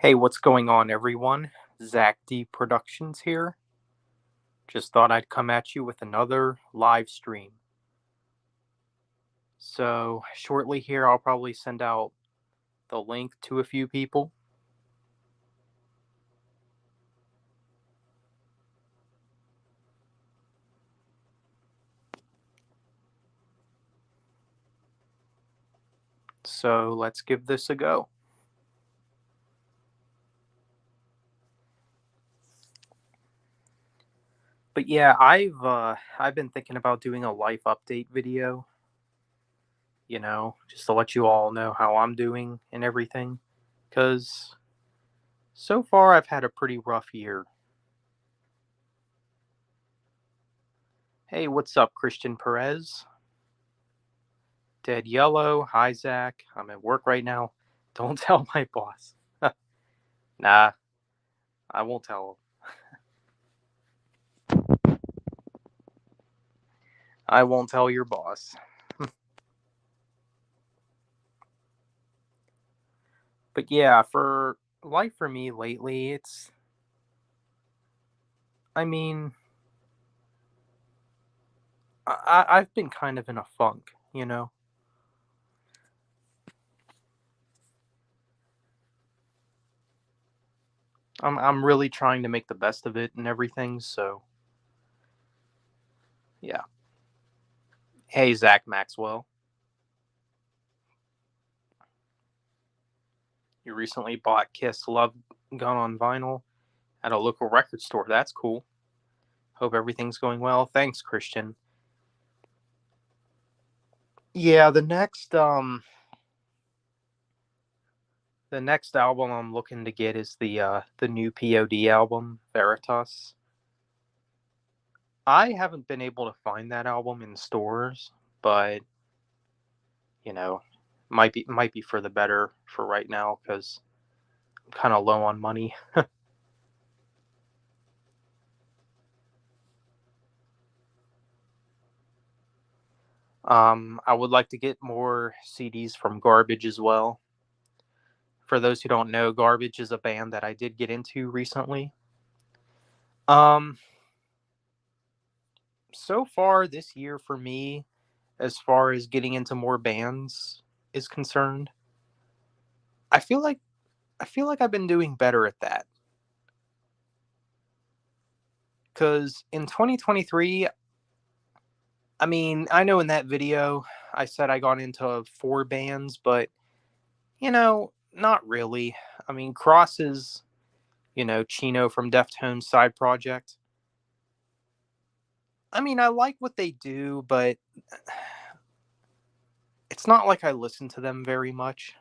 Hey, what's going on, everyone? Zach D Productions here. Just thought I'd come at you with another live stream. So, shortly here, I'll probably send out the link to a few people. So, let's give this a go. But yeah, I've been thinking about doing a life update video, just to let you all know how I'm doing and everything. Cuz so far I've had a pretty rough year. Hey, what's up, Christian Perez? Dead Yellow. Hi, Zach. I'm at work right now. Don't tell my boss. Nah, I won't tell him. I won't tell your boss. But yeah, for life for me lately, I mean, I've been kind of in a funk. I'm really trying to make the best of it and everything, so yeah. Hey, Zach Maxwell. You recently bought Kiss Love Gun on vinyl at a local record store. That's cool. Hope everything's going well. Thanks, Christian. Yeah, the next album I'm looking to get is the new POD album, Veritas. I haven't been able to find that album in stores, but you know, might be for the better for right now because I'm kind of low on money. I would like to get more CDs from Garbage as well. For those who don't know, Garbage is a band that I did get into recently. Um, so far this year for me, as far as getting into more bands is concerned, I feel like I feel like I've been doing better at that. Cuz in 2023, I mean, I know in that video I said I got into four bands, but not really. I mean, Cross is, Chino from Deftones side project. I mean, I like what they do, but it's not like I listen to them very much.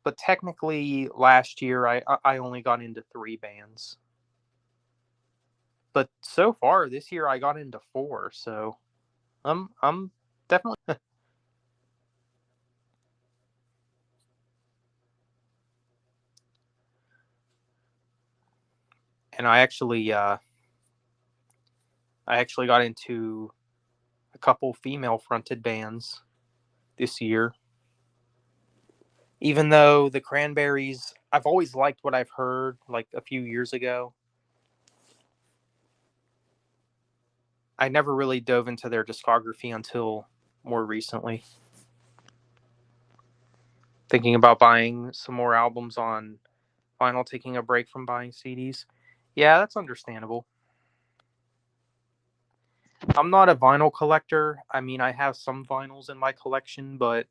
But technically last year I only got into three bands. But so far this year I got into four, so I'm definitely. And I actually got into a couple female fronted bands this year. Even though the Cranberries, I've always liked what I've heard like a few years ago. I never really dove into their discography until more recently. Thinking about buying some more albums on vinyl, taking a break from buying CDs. Yeah, that's understandable. I'm not a vinyl collector. I mean, I have some vinyls in my collection, but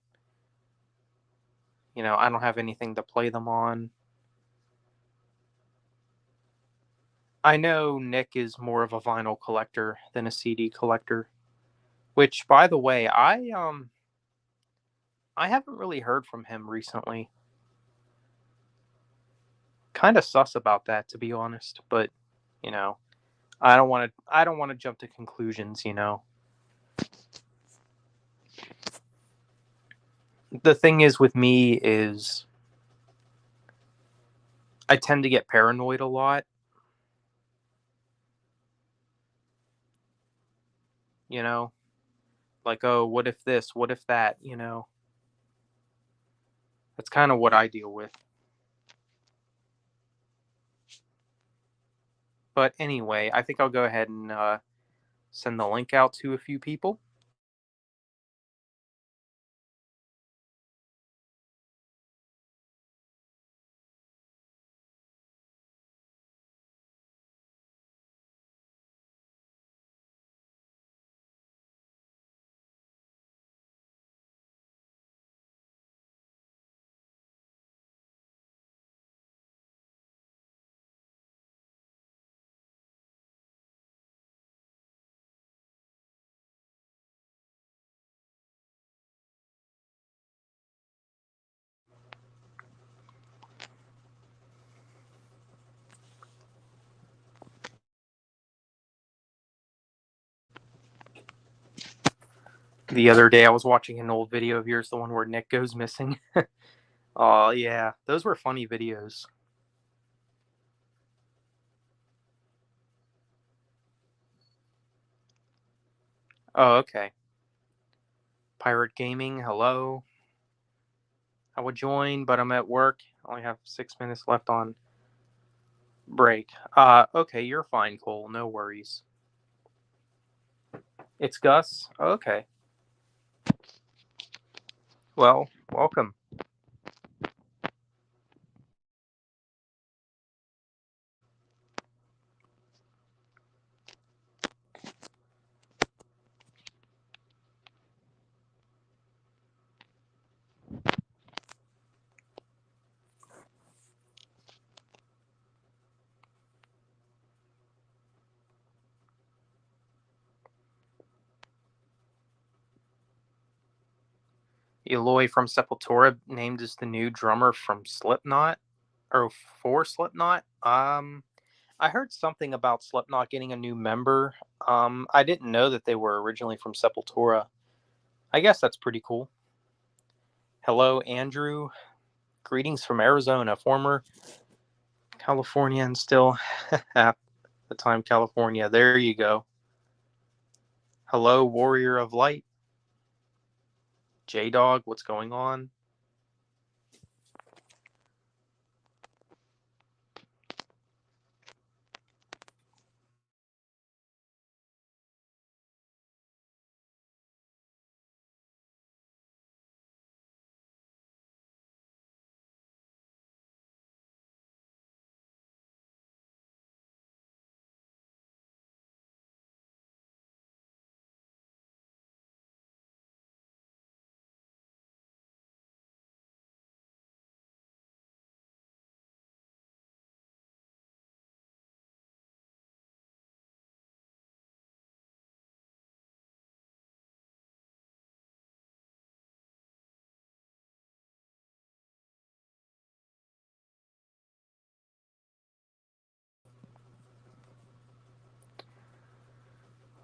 I don't have anything to play them on. I know Nick is more of a vinyl collector than a CD collector, which by the way, I haven't really heard from him recently. Kind of sus about that, to be honest, but you know, I don't want to jump to conclusions. The thing is with me is I tend to get paranoid a lot, you know? Like, oh, what if this? What if that? That's kind of what I deal with. But anyway, I think I'll go ahead and send the link out to a few people. The other day, I was watching an old video of yours, the one where Nick goes missing. Oh, yeah. Those were funny videos. Oh, okay. Pirate Gaming, hello. I would join, but I'm at work. I only have 6 minutes left on break. Okay, you're fine, Cole. No worries. It's Gus? Okay. Well, welcome. Eloy from Sepultura named as the new drummer from Slipknot or for Slipknot. I heard something about Slipknot getting a new member. I didn't know that they were originally from Sepultura. I guess that's pretty cool. Hello, Andrew. Greetings from Arizona, former California and still at the time California. There you go. Hello, Warrior of Light. J Dog, what's going on?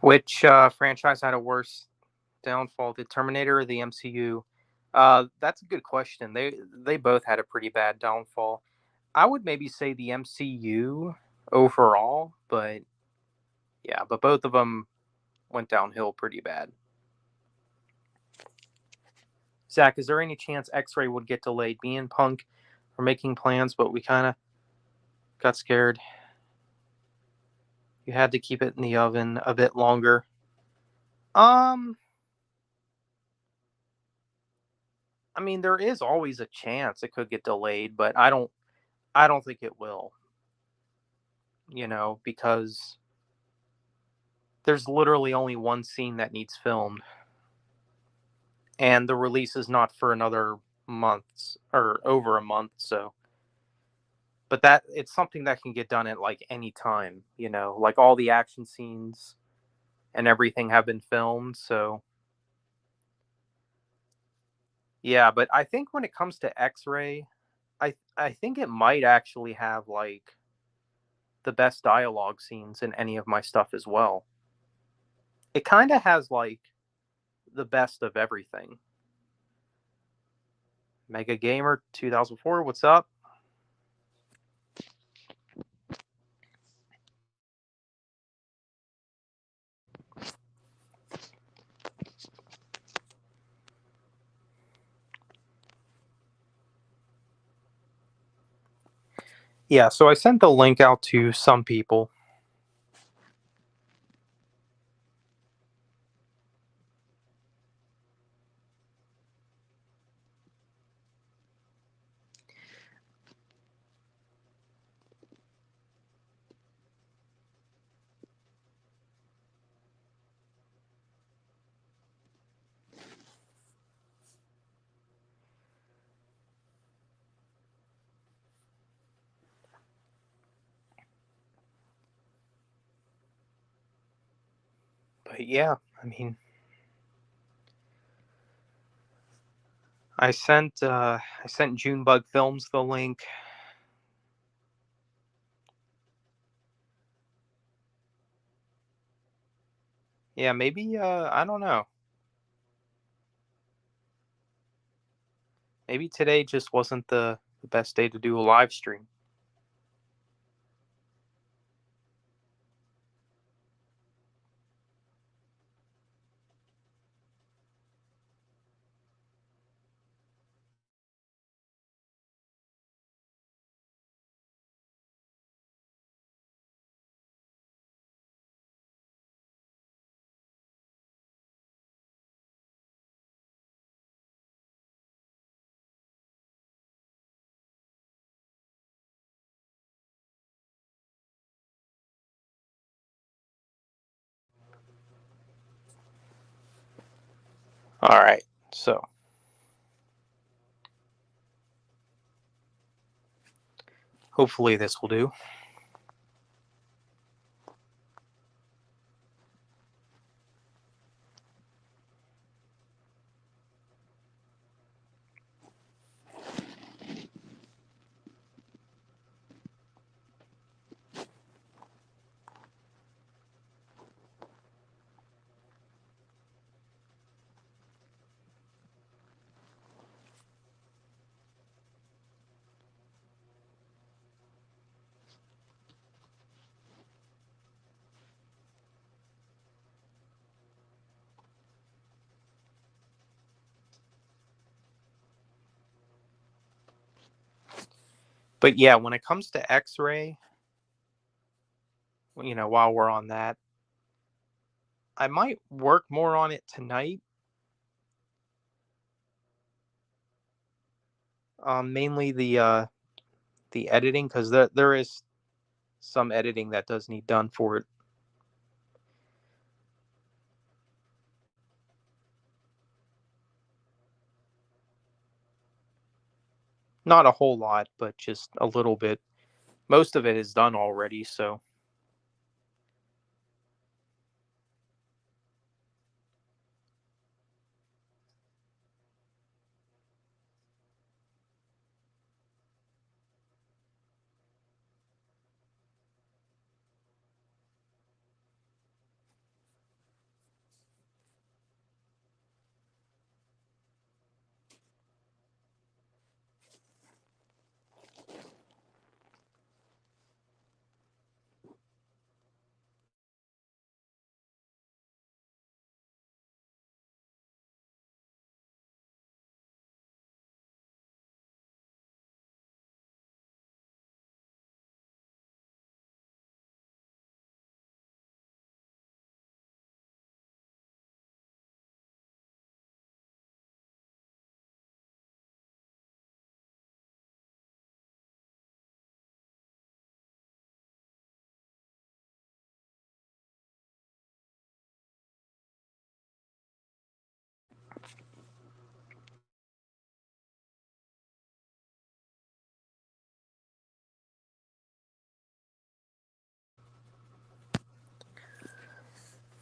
Which franchise had a worse downfall, the Terminator or the MCU? That's a good question. They both had a pretty bad downfall. I would maybe say the MCU overall, but yeah, but both of them went downhill pretty bad. Zach, is there any chance X-Ray would get delayed? Me and Punk are making plans, but we kind of got scared. You had to keep it in the oven a bit longer. Um, I mean, there is always a chance it could get delayed, but I don't think it will. Because there's literally only one scene that needs filmed, and the release is not for another months or over a month. So, but that it's something that can get done at like any time. Like all the action scenes and everything have been filmed. So, yeah. But I think when it comes to X-Ray, I think it might actually have like the best dialogue scenes in any of my stuff as well. It kind of has like the best of everything. Mega Gamer 2004, what's up? Yeah, so I sent the link out to some people. But yeah, I mean, I sent Junebug Films the link. Yeah, maybe I don't know. Maybe today just wasn't the best day to do a live stream. All right. So, hopefully this will do. But yeah, when it comes to X-ray, while we're on that, I might work more on it tonight. Mainly the editing, because there is some editing that does need done for it. Not a whole lot, but just a little bit. Most of it is done already, so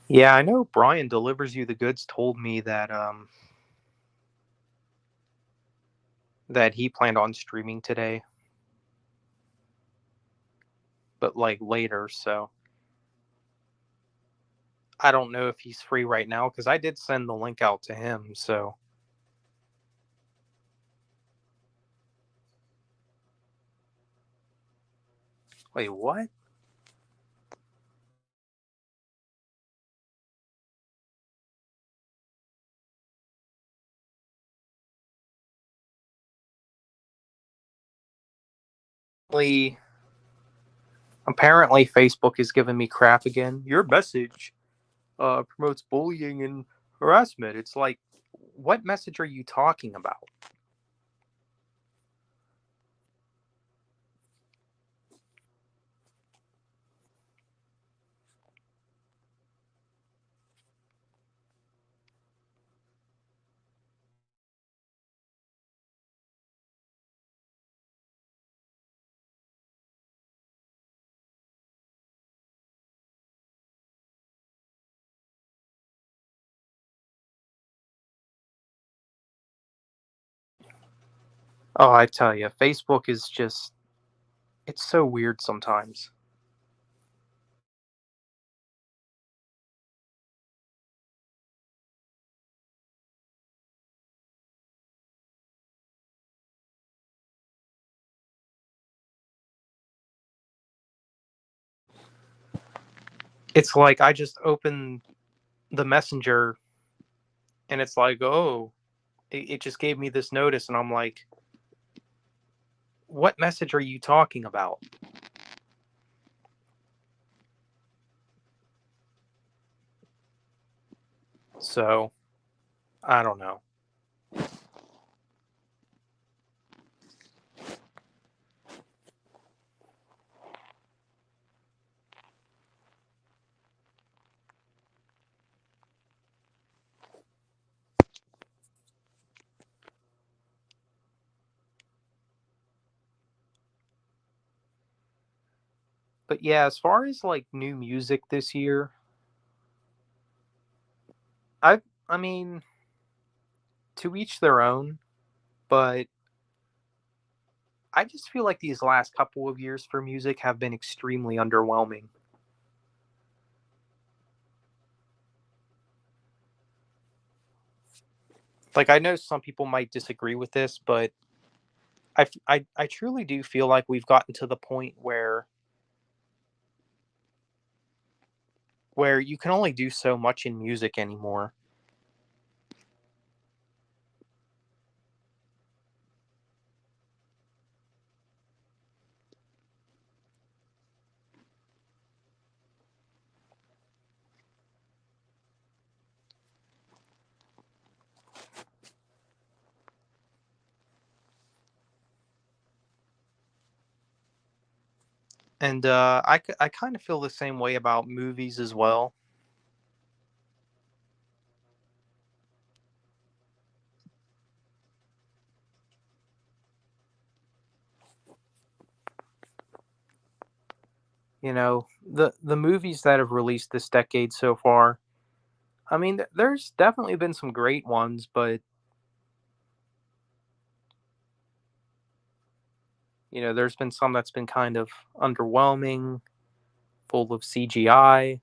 yeah, I know Brian delivers you the goods told me that he planned on streaming today, but like later, so I don't know if he's free right now because I did send the link out to him, so wait, what? Apparently, Facebook is giving me crap again. Your message promotes bullying and harassment. It's like, what message are you talking about? Oh, I tell you, Facebook is just, it's so weird sometimes. It's like I just open the messenger and it's like, oh, it just gave me this notice, and I'm like, what message are you talking about? So, I don't know. But yeah, as far as like new music this year, I I mean, to each their own, but I just feel like these last couple of years for music have been extremely underwhelming. Like I know some people might disagree with this, but I truly do feel like we've gotten to the point where you can only do so much in music anymore. And I kind of feel the same way about movies as well. You know, the movies that have released this decade so far. I mean, there's definitely been some great ones, but you know, there's been some that's been kind of underwhelming, full of CGI.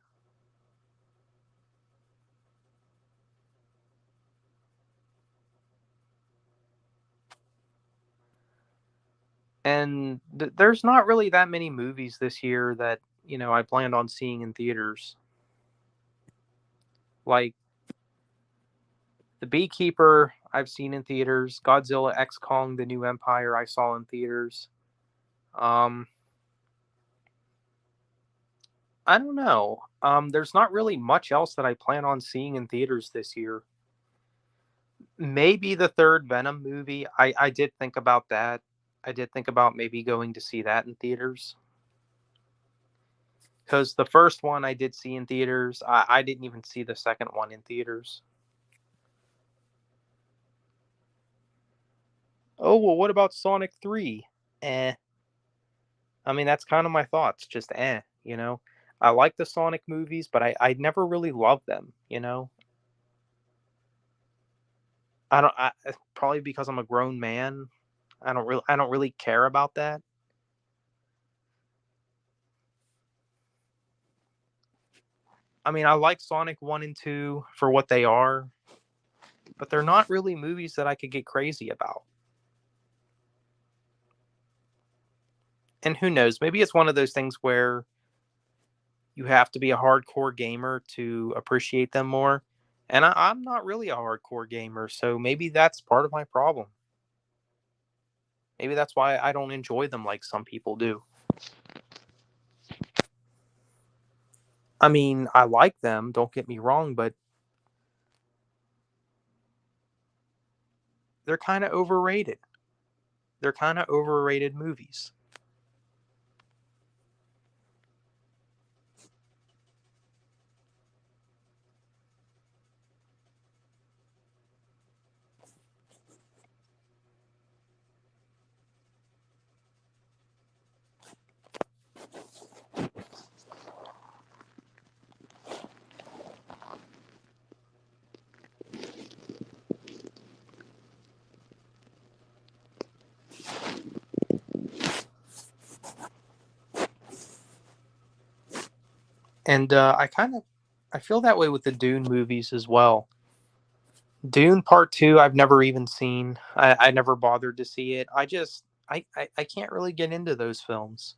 And there's not really that many movies this year that, you know, I planned on seeing in theaters. Like The Beekeeper, I've seen in theaters. Godzilla X Kong: The New Empire, I saw in theaters. Um, I don't know. There's not really much else that I plan on seeing in theaters this year. Maybe the third Venom movie. I did think about that. I did think about maybe going to see that in theaters. Because the first one I did see in theaters. I didn't even see the second one in theaters. Oh, well, what about Sonic 3? Eh. I mean, that's kind of my thoughts. Just eh, you know? I like the Sonic movies, but I never really loved them, you know? Probably because I'm a grown man. I don't really care about that. I mean, I like Sonic 1 and 2 for what they are, but they're not really movies that I could get crazy about. And who knows, maybe it's one of those things where you have to be a hardcore gamer to appreciate them more. And I'm not really a hardcore gamer, so maybe that's part of my problem. Maybe that's why I don't enjoy them like some people do. I mean, I like them, don't get me wrong, but they're kind of overrated. They're kind of overrated movies. And I feel that way with the Dune movies as well. Dune Part Two, I've never even seen. I never bothered to see it. I can't really get into those films.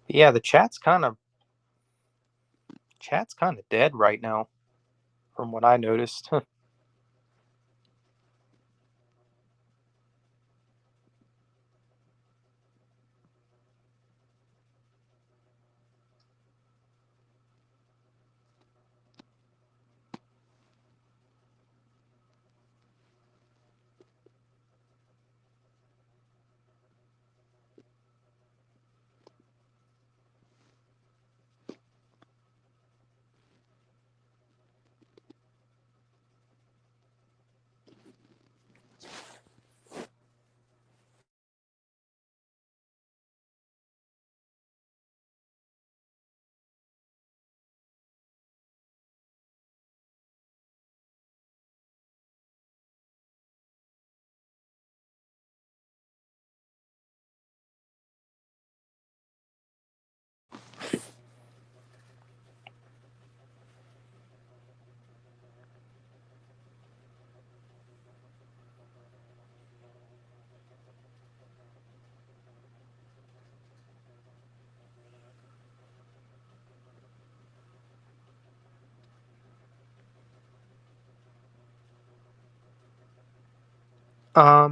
Yeah, the chat's kind of dead right now, from what I noticed.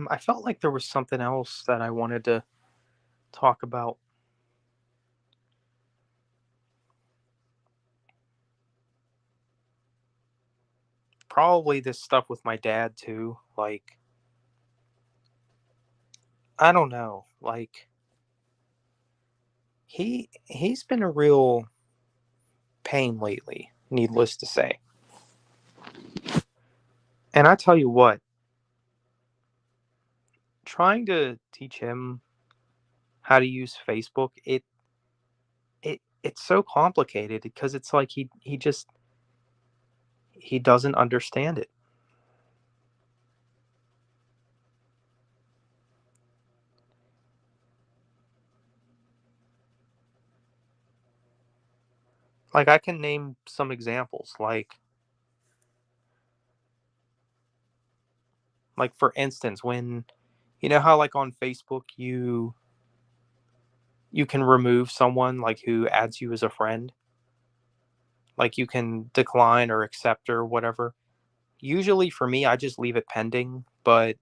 I felt like there was something else that I wanted to talk about. Probably this stuff with my dad too. Like, I don't know. Like, he's been a real pain lately, needless to say. And I tell you what, trying to teach him how to use Facebook, it's so complicated because it's like he doesn't understand it. Like, I can name some examples. Like for instance, when you know how like on Facebook you can remove someone like who adds you as a friend, like you can decline or accept or whatever. Usually for me, I just leave it pending, but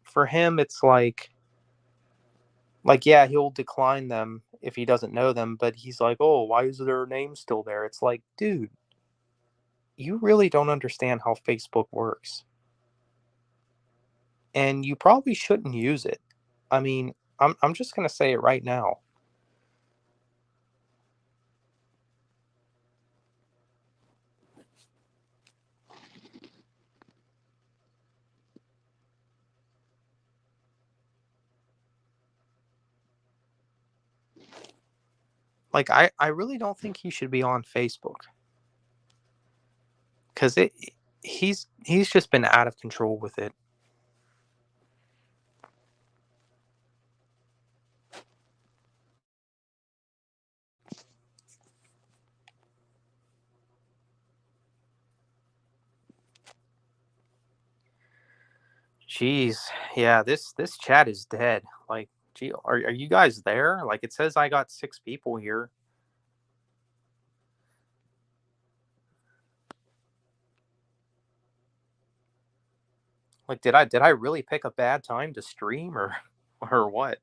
for him, it's yeah, he'll decline them if he doesn't know them, but he's like, "Oh, why is their name still there?" It's like, dude, you really don't understand how Facebook works, and you probably shouldn't use it. I mean, I'm just gonna say it right now. Like I really don't think he should be on Facebook because he's just been out of control with it. Jeez, yeah, this chat is dead. Like, gee, are you guys there? Like, it says I got 6 people here. Like, did I really pick a bad time to stream or what?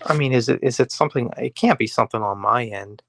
I mean, is it something? It can't be something on my end.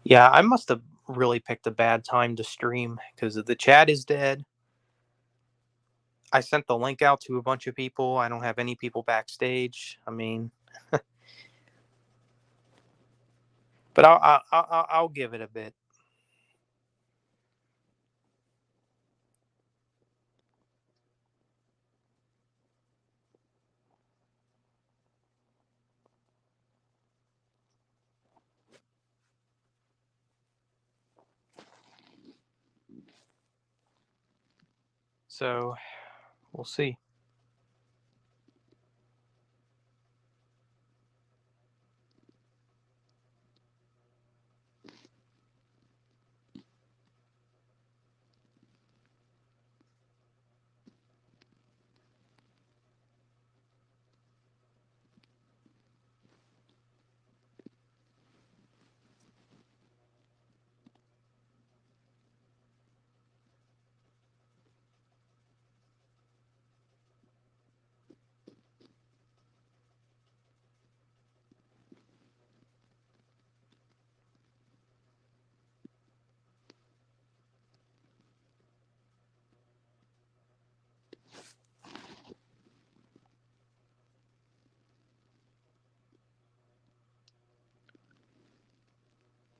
Yeah, I must have really picked a bad time to stream because the chat is dead. I sent the link out to a bunch of people. I don't have any people backstage. I mean, but I'll give it a bit. So we'll see.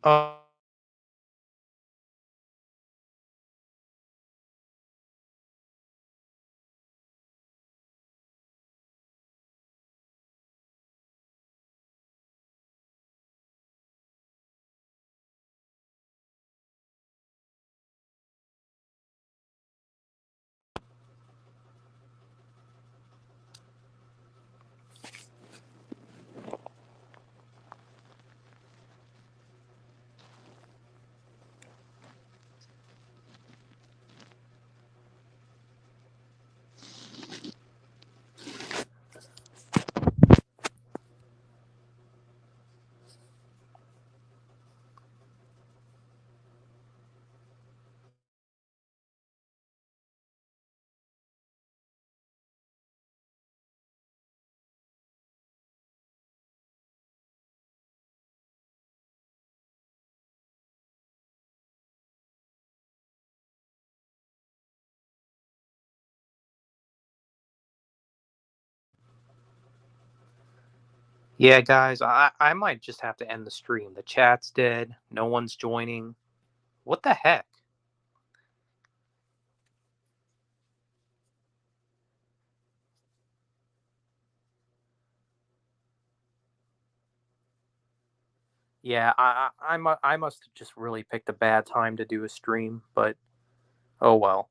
Uh, yeah, guys, I might just have to end the stream. The chat's dead. No one's joining. What the heck? Yeah, I must have just really picked a bad time to do a stream, but oh well.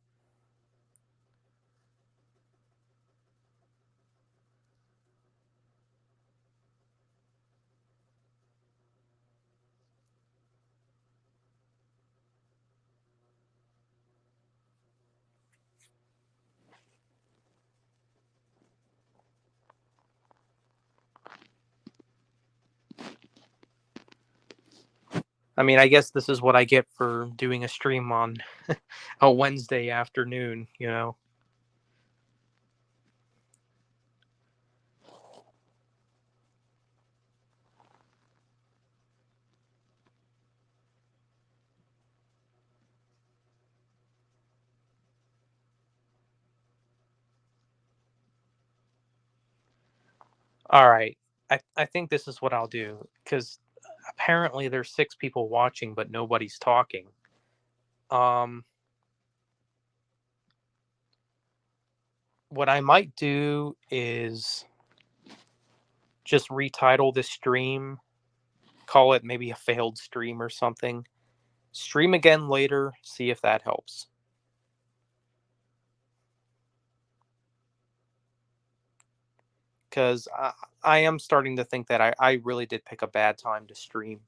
I mean, I guess this is what I get for doing a stream on a Wednesday afternoon, you know? All right. I think this is what I'll do because apparently there's 6 people watching, but nobody's talking. Um, what I might do is just retitle this stream, call it maybe a failed stream or something. Stream again later, see if that helps. Because I am starting to think that I really did pick a bad time to stream.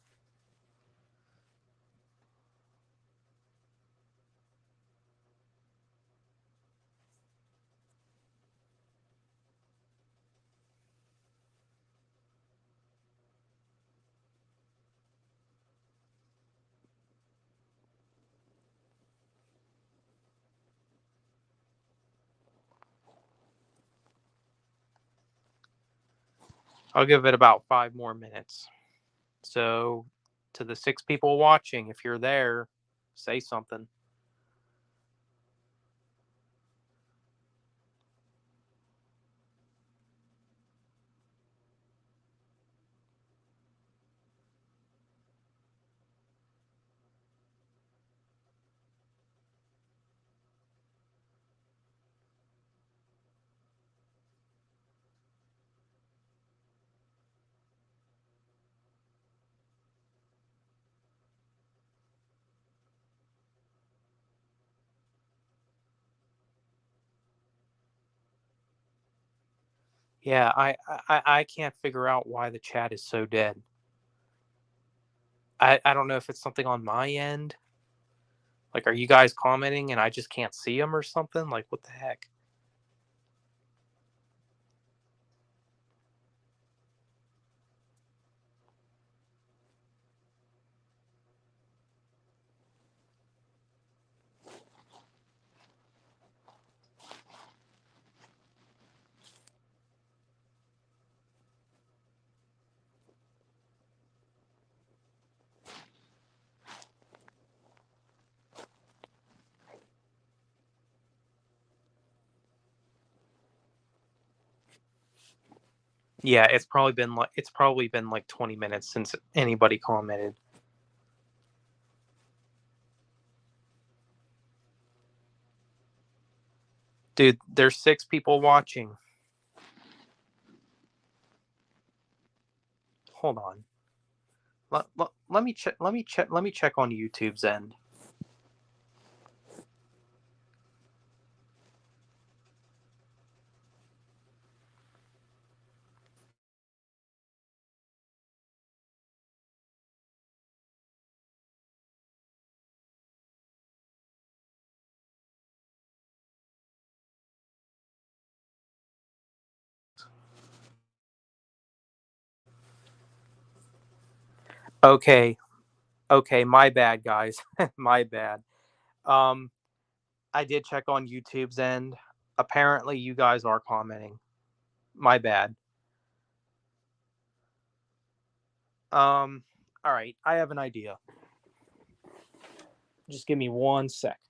I'll give it about 5 more minutes. So, to the 6 people watching, if you're there, say something. Yeah, I can't figure out why the chat is so dead. I don't know if it's something on my end. Like, are you guys commenting and I just can't see them or something? Like, what the heck? Yeah, it's probably been like 20 minutes since anybody commented. Dude, there's 6 people watching. Hold on. Let me check. Let me check. Let me check on YouTube's end. Okay, okay, my bad, guys. My bad. Um, I did check on YouTube's end. Apparently, you guys are commenting. My bad. All right. I have an idea. Just give me 1 sec.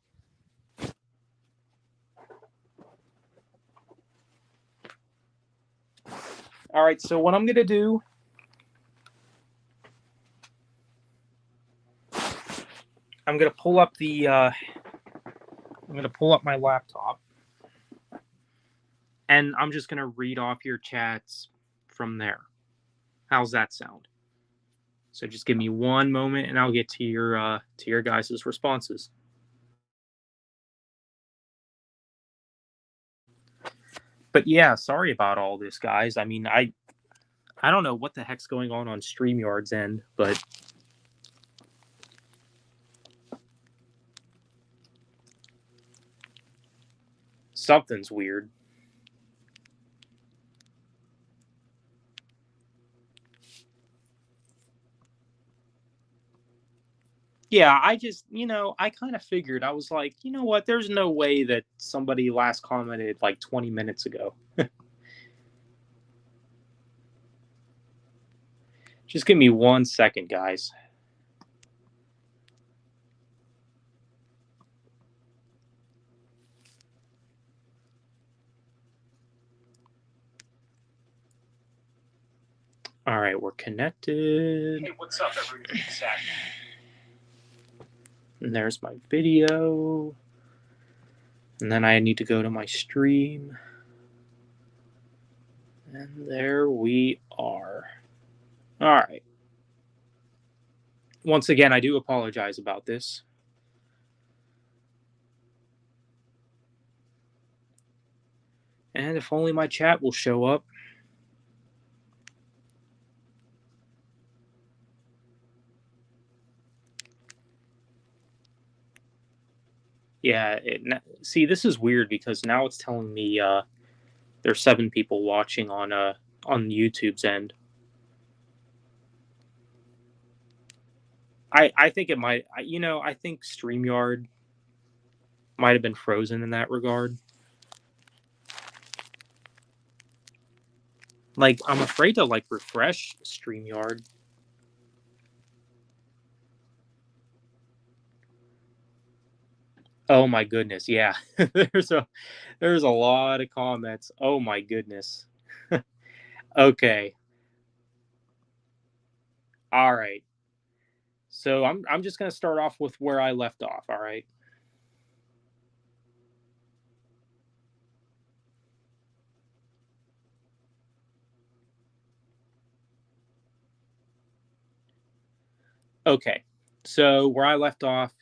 All right. So what I'm gonna do? I'm gonna pull up the. I'm gonna pull up my laptop, and I'm just gonna read off your chats from there. How's that sound? So just give me one moment, and I'll get to your guys' responses. But yeah, sorry about all this, guys. I mean, I don't know what the heck's going on StreamYard's end, but something's weird. Yeah, I just, I kind of figured. I was like, you know what? There's no way that somebody last commented like 20 minutes ago. Just give me 1 second, guys. All right, we're connected. Hey, what's up, everybody? Zach. And there's my video. And then I need to go to my stream. And there we are. All right. Once again, I do apologize about this. And if only my chat will show up. Yeah, see, this is weird because now it's telling me there's 7 people watching on YouTube's end. I think it might, I think StreamYard might have been frozen in that regard. Like, I'm afraid to like refresh StreamYard. Oh my goodness, yeah. there's a lot of comments. Oh my goodness. Okay. All right. So I'm just gonna start off with where I left off. All right. Okay. So where I left off.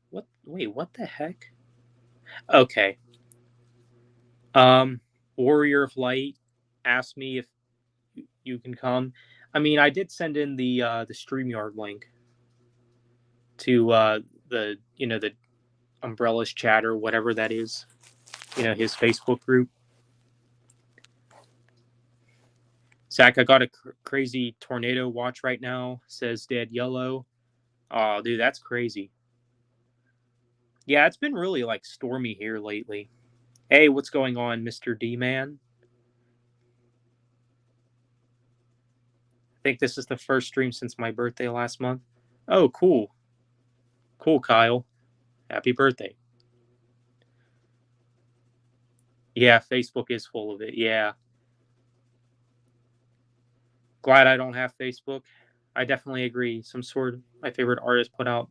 What? Wait. What the heck? Okay. Warrior of Light asked me if you can come. I mean, I did send in the StreamYard link to the Umbrellas chat or whatever that is. His Facebook group. Zach, I got a crazy tornado watch right now. Says Dead Yellow. Oh, dude, that's crazy. Yeah, it's been really like stormy here lately. Hey, what's going on, Mr. D-Man? I think this is the first stream since my birthday last month. Oh, cool. Cool, Kyle. Happy birthday. Yeah, Facebook is full of it. Yeah. Glad I don't have Facebook. I definitely agree. Some sort of my favorite artist put out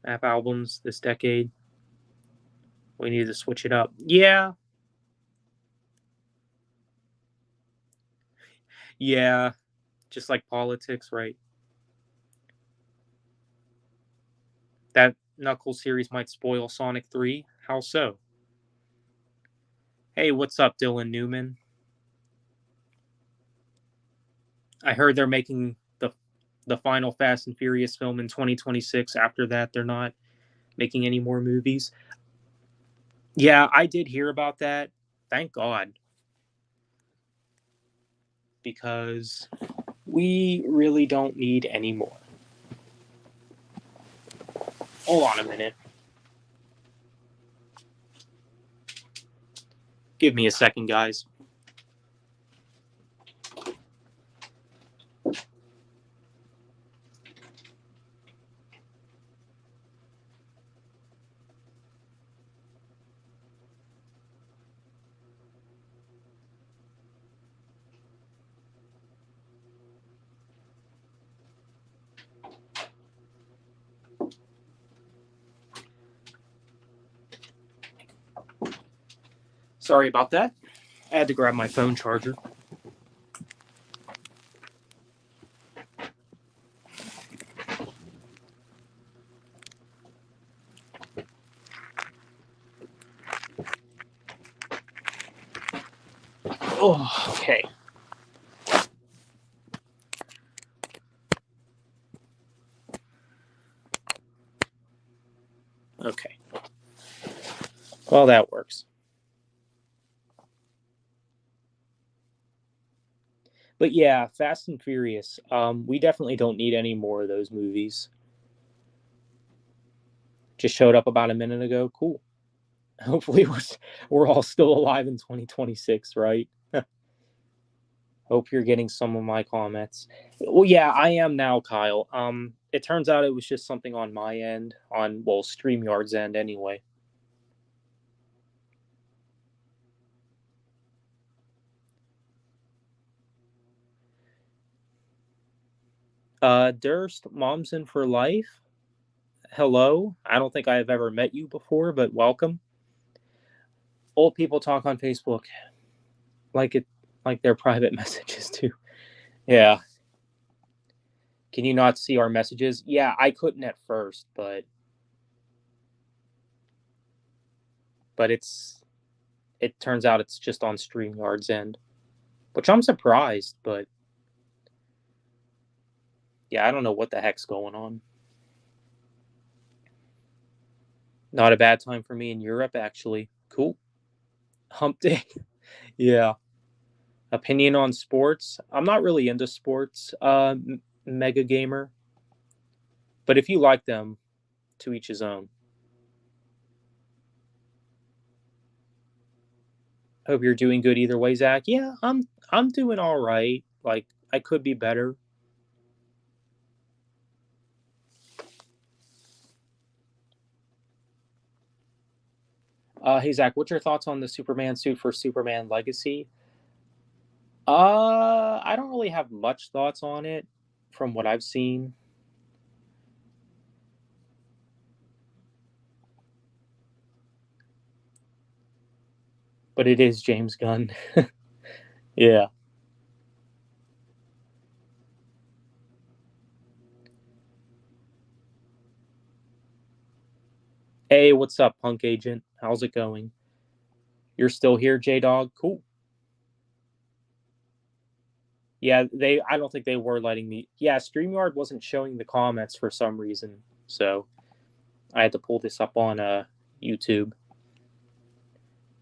rap albums this decade. We need to switch it up. Yeah. Yeah. Just like politics, right? That Knuckles series might spoil Sonic 3. How so? Hey, what's up, Dylan Newman? I heard they're making the final Fast and Furious film in 2026. After that, they're not making any more movies. Yeah, I did hear about that. Thank God. Because we really don't need any more. Hold on a minute. Give me a second, guys. Sorry about that. I had to grab my phone charger. Oh, okay. Okay. Well, that works. But yeah, Fast and Furious. We definitely don't need any more of those movies. Just showed up about a minute ago. Cool. Hopefully we're all still alive in 2026, right? Hope you're getting some of my comments. Well, yeah, I am now, Kyle. It turns out it was just something on my end, on well, StreamYard's end anyway. Durst, Momsen for life. Hello. I don't think I have ever met you before, but welcome. Old people talk on Facebook like it like their private messages too. Yeah. Can you not see our messages? Yeah, I couldn't at first, but it turns out it's just on StreamYard's end, which I'm surprised, but yeah, I don't know what the heck's going on. Not a bad time for me in Europe, actually. Cool. Hump day. Yeah. Opinion on sports. I'm not really into sports, mega gamer. But if you like them, to each his own. Hope you're doing good either way, Zach. Yeah, I'm doing all right. Like I could be better. Hey Zach, what's your thoughts on the Superman suit for Superman Legacy? I don't really have much thoughts on it from what I've seen. But it is James Gunn. Yeah. Hey, what's up, Punk Agent? How's it going? You're still here, J Dog? Cool. Yeah, they I don't think they were letting me. Yeah, StreamYard wasn't showing the comments for some reason. So I had to pull this up on YouTube.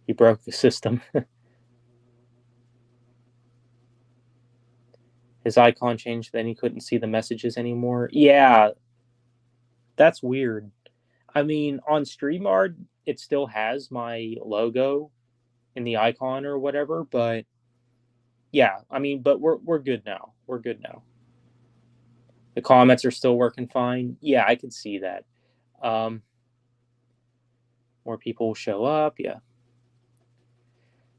He broke the system. His icon changed, then he couldn't see the messages anymore. Yeah, that's weird. I mean, on StreamYard, it still has my logo in the icon or whatever, but yeah, I mean, but we're good now. We're good now. The comments are still working fine. Yeah, I can see that. Um, more people will show up. Yeah,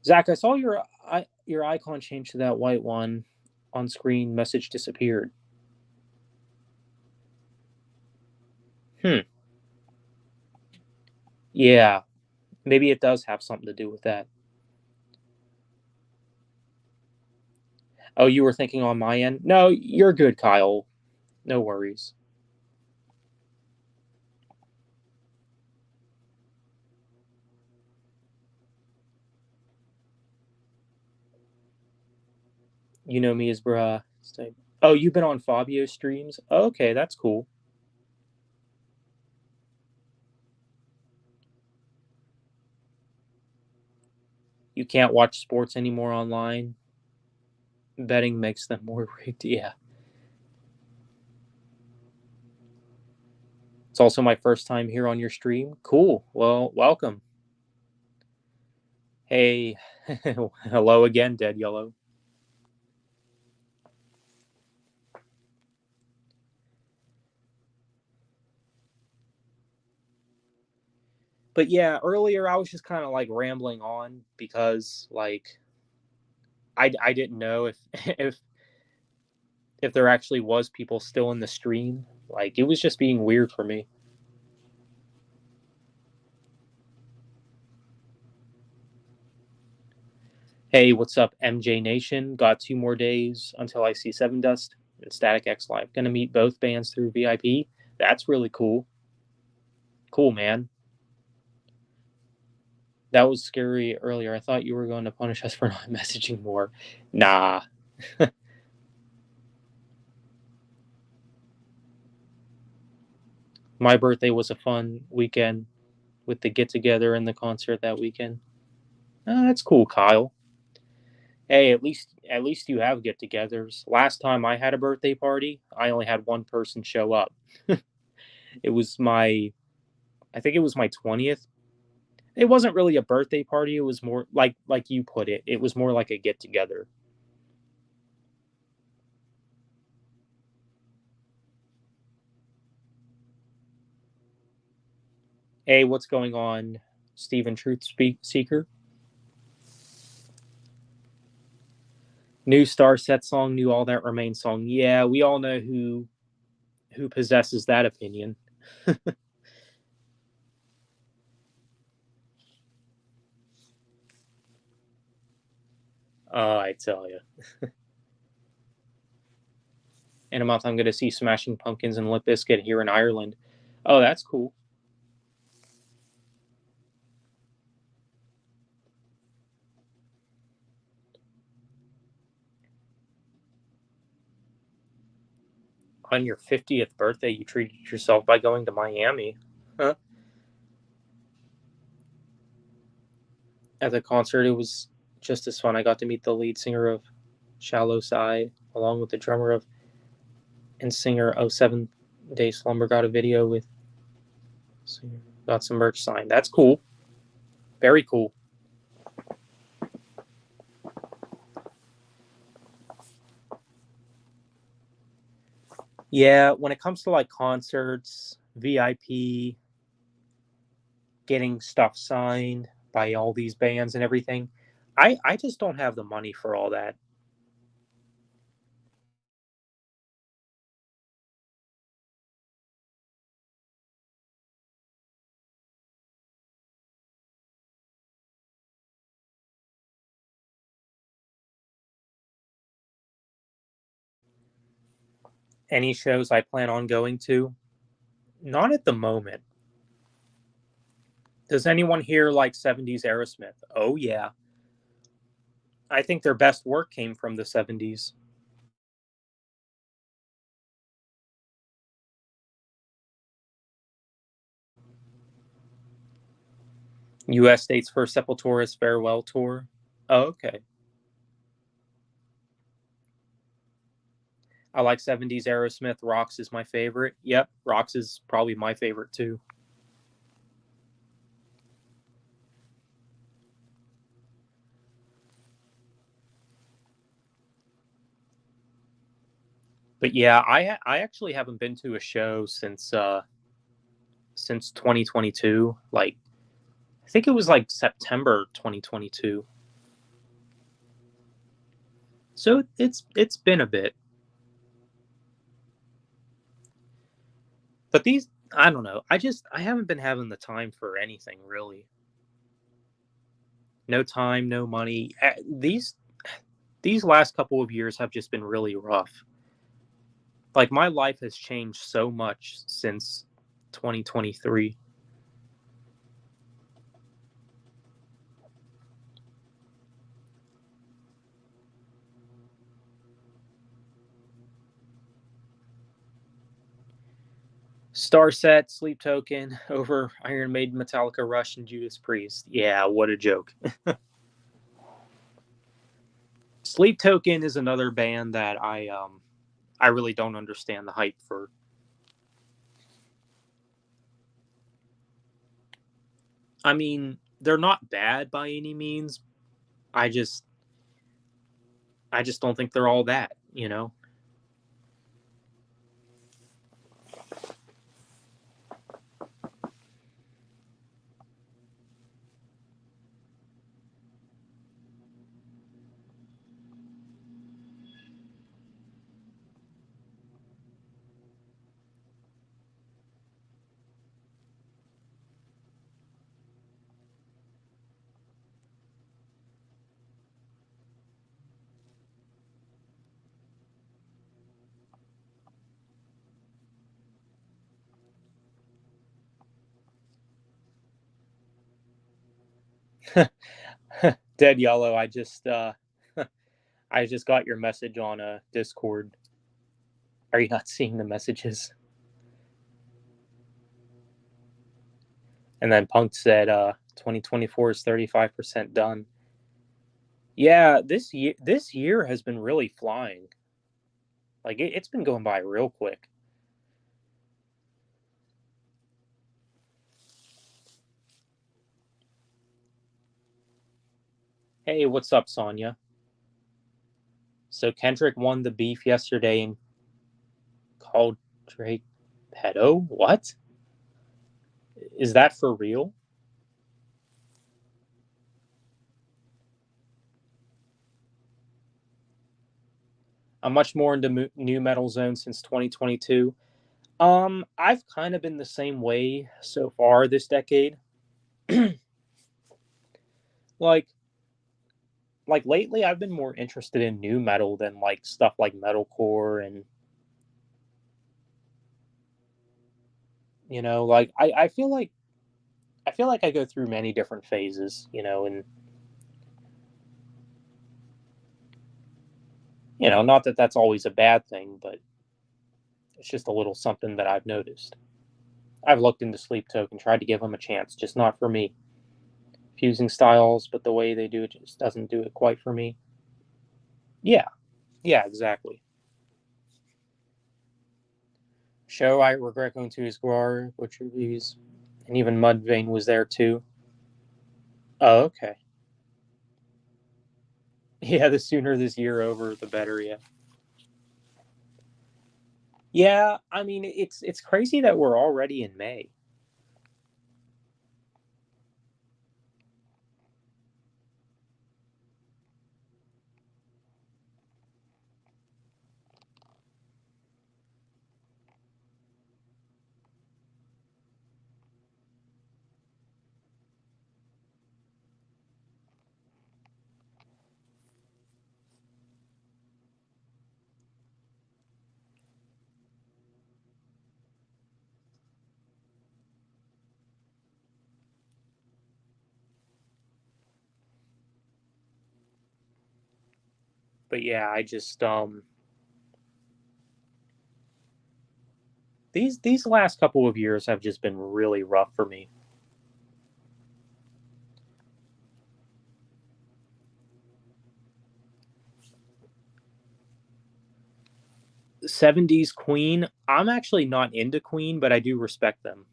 Zach, I saw your icon change to that white one on screen. Message disappeared. Hmm. Yeah, maybe it does have something to do with that. Oh, you were thinking on my end? No, you're good, Kyle. No worries. You know me as bruh. Oh, you've been on Fabio streams? Okay, that's cool. You can't watch sports anymore online. Betting makes them more rigged. Yeah. It's also my first time here on your stream. Cool. Well, welcome. Hey, hello again, Dead Yellow. But yeah, earlier I was just kind of like rambling on because like I didn't know if if there actually was people still in the stream. Like it was just being weird for me. Hey, what's up, MJ Nation? Got 2 more days until I see Seven Dust and Static X Live. Gonna meet both bands through VIP. That's really cool. Cool, man. That was scary earlier. I thought you were going to punish us for not messaging more. Nah. My birthday was a fun weekend with the get together and the concert that weekend. That's cool, Kyle. Hey, at least you have get-togethers. Last time I had a birthday party, I only had one person show up. It was my I think it was my 20th. It wasn't really a birthday party, it was more like you put it. It was more like a get-together. Hey, what's going on, Steven Truth Seeker? New Star Set song, new All That Remains song. Yeah, we all know who possesses that opinion. Oh, I tell you. In a month, I'm going to see Smashing Pumpkins and Limp Bizkit here in Ireland. Oh, that's cool. On your 50th birthday, you treated yourself by going to Miami. Huh? At the concert, it was just as fun. I got to meet the lead singer of Shallow Side, along with the drummer of and singer of 7 Day Slumber. Got a video with singer. Got some merch signed. That's cool. Very cool. Yeah, when it comes to like concerts, VIP, getting stuff signed by all these bands and everything, I just don't have the money for all that. Any shows I plan on going to? Not at the moment. Does anyone here like 70s Aerosmith? Oh, yeah. I think their best work came from the 70s. US State's first Sepultura's farewell tour. Oh, okay. I like 70s Aerosmith. Rocks is my favorite. Yep, Rocks is probably my favorite too. But yeah, I actually haven't been to a show since 2022. Like I think it was like September 2022. So it's been a bit. But these I don't know. I haven't been having the time for anything really. No time, no money. These last couple of years have just been really rough. Like my life has changed so much since 2023. Starset, Sleep Token over Iron Maiden, Metallica, Rush, and Judas Priest. Yeah, what a joke. Sleep Token is another band that I really don't understand the hype for. I mean, they're not bad by any means. I just I just don't think they're all that. Dead Yellow, I just got your message on Discord. Are you not seeing the messages? And then Punk said 2024 is 35% done. Yeah, this year has been really flying. Like it's been going by real quick. Hey, what's up, Sonya? So Kendrick won the beef yesterday and called Drake pedo? What? Is that for real? I'm much more into new metal zone since 2022. I've kind of been the same way so far this decade. like like lately I've been more interested in new metal than like stuff like metalcore and like I feel like I go through many different phases, and not that that's always a bad thing, but it's just a little something that I've noticed. I've looked into Sleep Token, tried to give them a chance, just not for me. Fusing styles, but the way they do it just doesn't do it quite for me. Yeah, yeah, exactly. Show I regret going to his Guar, Butcher Bees, and even Mudvayne was there too. Oh, okay. Yeah, the sooner this year over, the better. Yeah. Yeah, I mean it's crazy that we're already in May. But yeah, I just these last couple of years have just been really rough for me. 70s Queen. I'm actually not into Queen, but I do respect them.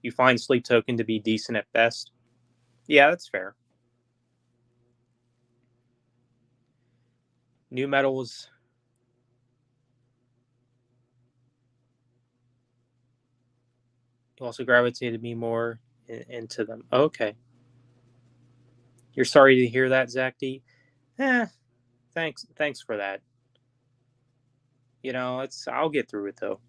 You find Sleep Token to be decent at best. Yeah, that's fair. New metals. You also gravitated me more into them. Okay. You're sorry to hear that, Zach D. Eh, thanks for that. It's I'll get through it though.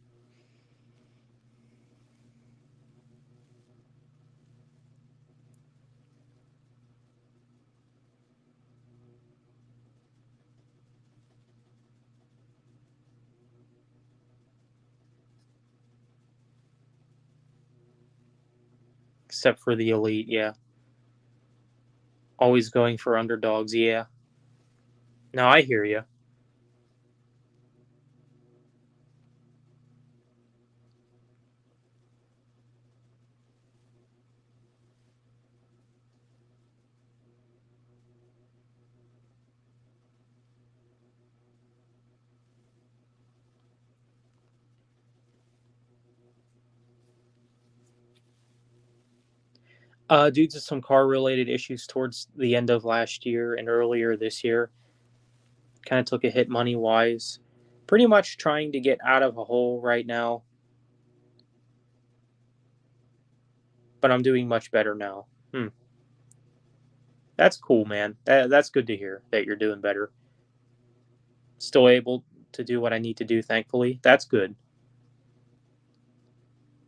Except for the elite, yeah. Always going for underdogs, yeah. No, I hear you. Due to some car related issues towards the end of last year and earlier this year, kind of took a hit money wise. Pretty much trying to get out of a hole right now, but I'm doing much better now. That's cool, man. That's good to hear that you're doing better. Still able to do what I need to do, thankfully. That's good.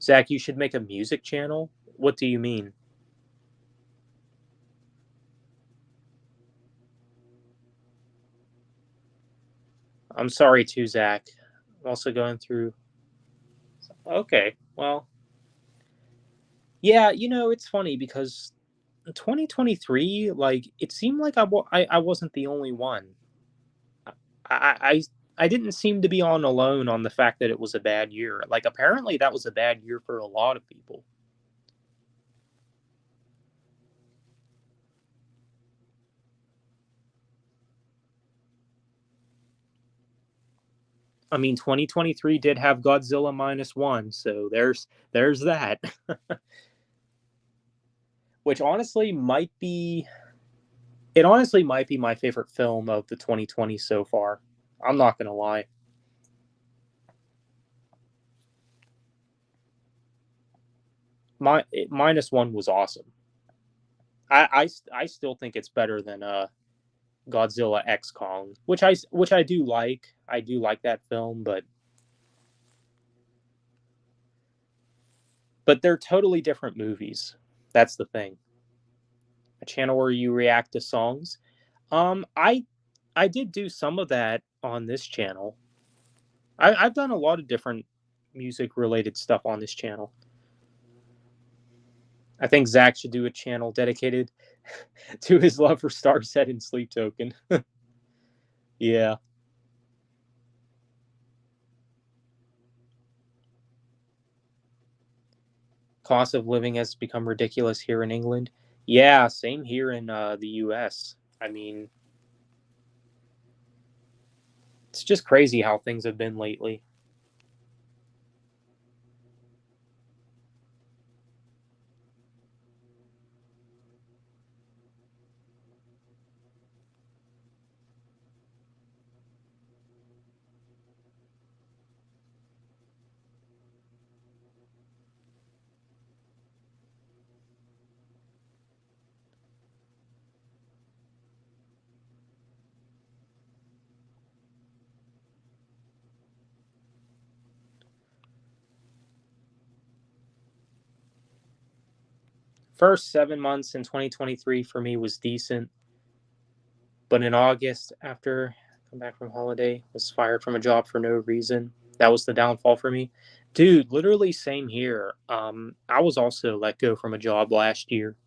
Zach, you should make a music channel? What do you mean? I'm sorry too, Zach. I'm also going through. Okay, well, yeah, it's funny because 2023, like it seemed like I wasn't the only one. I, I I didn't seem to be on alone on the fact that it was a bad year. Like apparently that was a bad year for a lot of people. I mean, 2023 did have Godzilla minus one, so there's that. Which honestly might be my favorite film of the 2020 so far. I'm not gonna lie. Minus one was awesome. I still think it's better than Godzilla X Kong, which I do like. I do like that film, but they're totally different movies. That's the thing. A channel where you react to songs. I did do some of that on this channel. I've done a lot of different music related stuff on this channel. I think Zach should do a channel dedicated to his love for Starset and Sleep Token. Yeah. Cost of living has become ridiculous here in England. Yeah, same here in the US. I mean, it's just crazy how things have been lately. First 7 months in 2023 for me was decent, but in August, after I come back from holiday, was fired from a job for no reason. That was the downfall for me. Dude, literally same here. I was also let go from a job last year,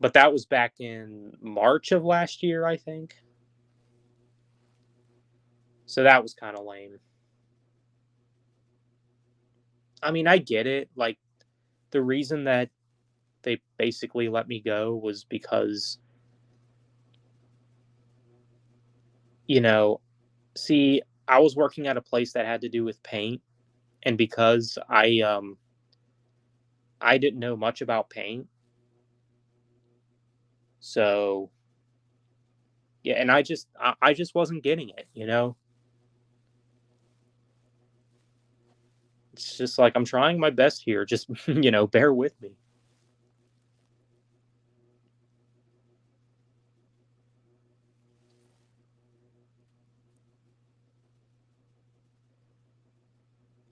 but that was back in March of last year, I think. So that was kind of lame. I mean, I get it. Like the reason that they basically let me go was because, you know, see, I was working at a place that had to do with paint, and because I didn't know much about paint, so yeah, and I just wasn't getting it, you know. It's just like I'm trying my best here, just bear with me.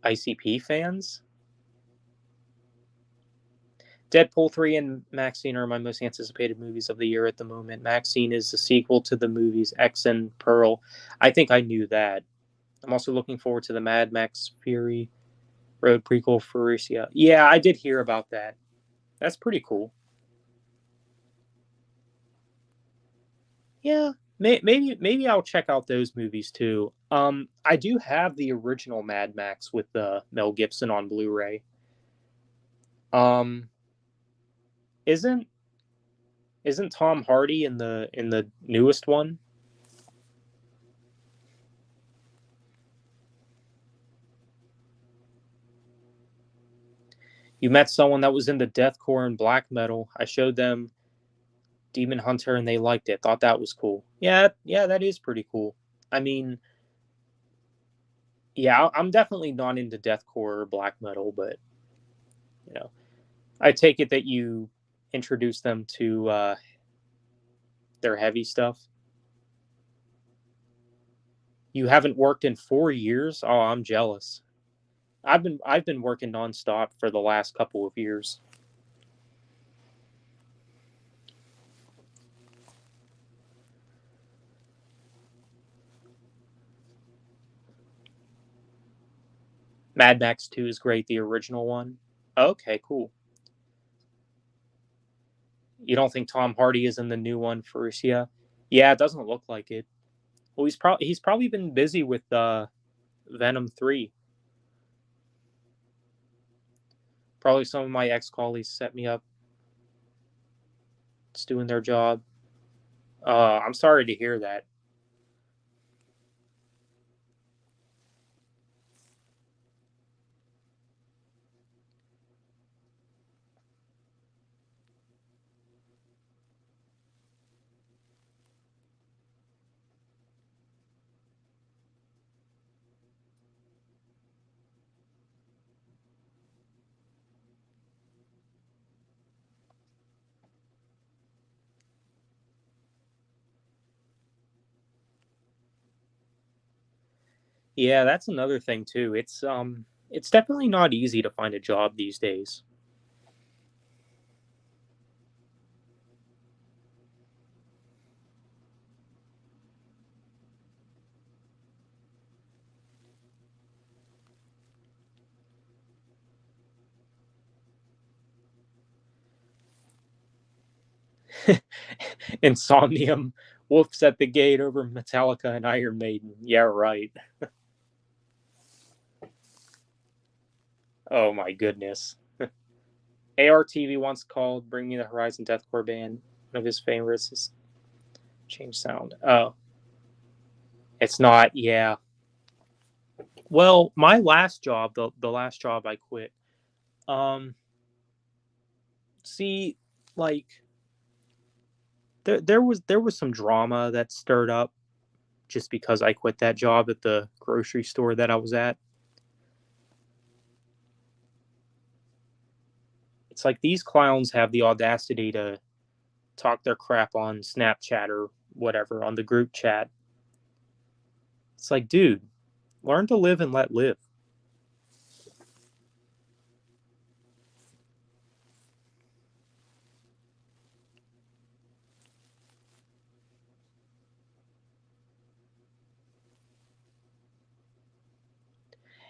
ICP fans, Deadpool 3 and Maxine are my most anticipated movies of the year at the moment. Maxine is the sequel to the movies X and Pearl. I think I knew that. I'm also looking forward to the Mad Max Fury Road prequel, Furiosa. Yeah, I did hear about that. That's pretty cool. Yeah, maybe I'll check out those movies too. I do have the original Mad Max with Mel Gibson on Blu-ray. Um, isn't isn't Tom Hardy in the newest one? You met someone that was into deathcore and black metal. I showed them Demon Hunter and they liked it. Thought that was cool. Yeah, yeah, that is pretty cool. I mean, yeah, I'm definitely not into deathcore or black metal, but you know, I take it that you introduce them to their heavy stuff. You haven't worked in 4 years? Oh, I'm jealous. I've been working nonstop for the last couple of years. Mad Max 2 is great, the original one. Okay, cool. You don't think Tom Hardy is in the new one, Furussia? Yeah, it doesn't look like it. Well, he's probably been busy with Venom 3. Probably some of my ex-colleagues set me up. It's doing their job. I'm sorry to hear that. Yeah, that's another thing too. It's definitely not easy to find a job these days. Insomnium, Wolf's at the Gate over Metallica and Iron Maiden. Yeah, right. Oh my goodness. ARTV once called Bring Me the Horizon Deathcore band. One of his favorites is Change Sound. Oh, it's not. Yeah. Well, my last job, the last job I quit. Um, see, like there was some drama that stirred up just because I quit that job at the grocery store that I was at. It's like these clowns have the audacity to talk their crap on Snapchat or whatever on the group chat. It's like, dude, learn to live and let live.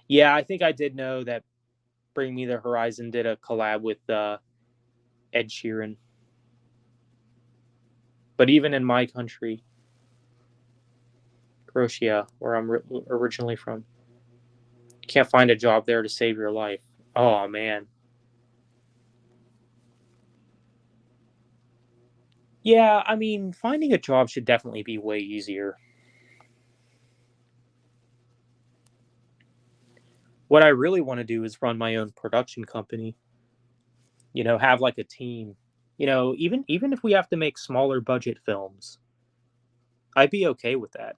Yeah, I think I did know that Bring Me the Horizon did a collab with Ed Sheeran. But even in my country, Croatia, where I'm originally from, you can't find a job there to save your life. Oh, man. Yeah, I mean, finding a job should definitely be way easier. What I really want to do is run my own production company. Have like a team. Even if we have to make smaller budget films, I'd be okay with that.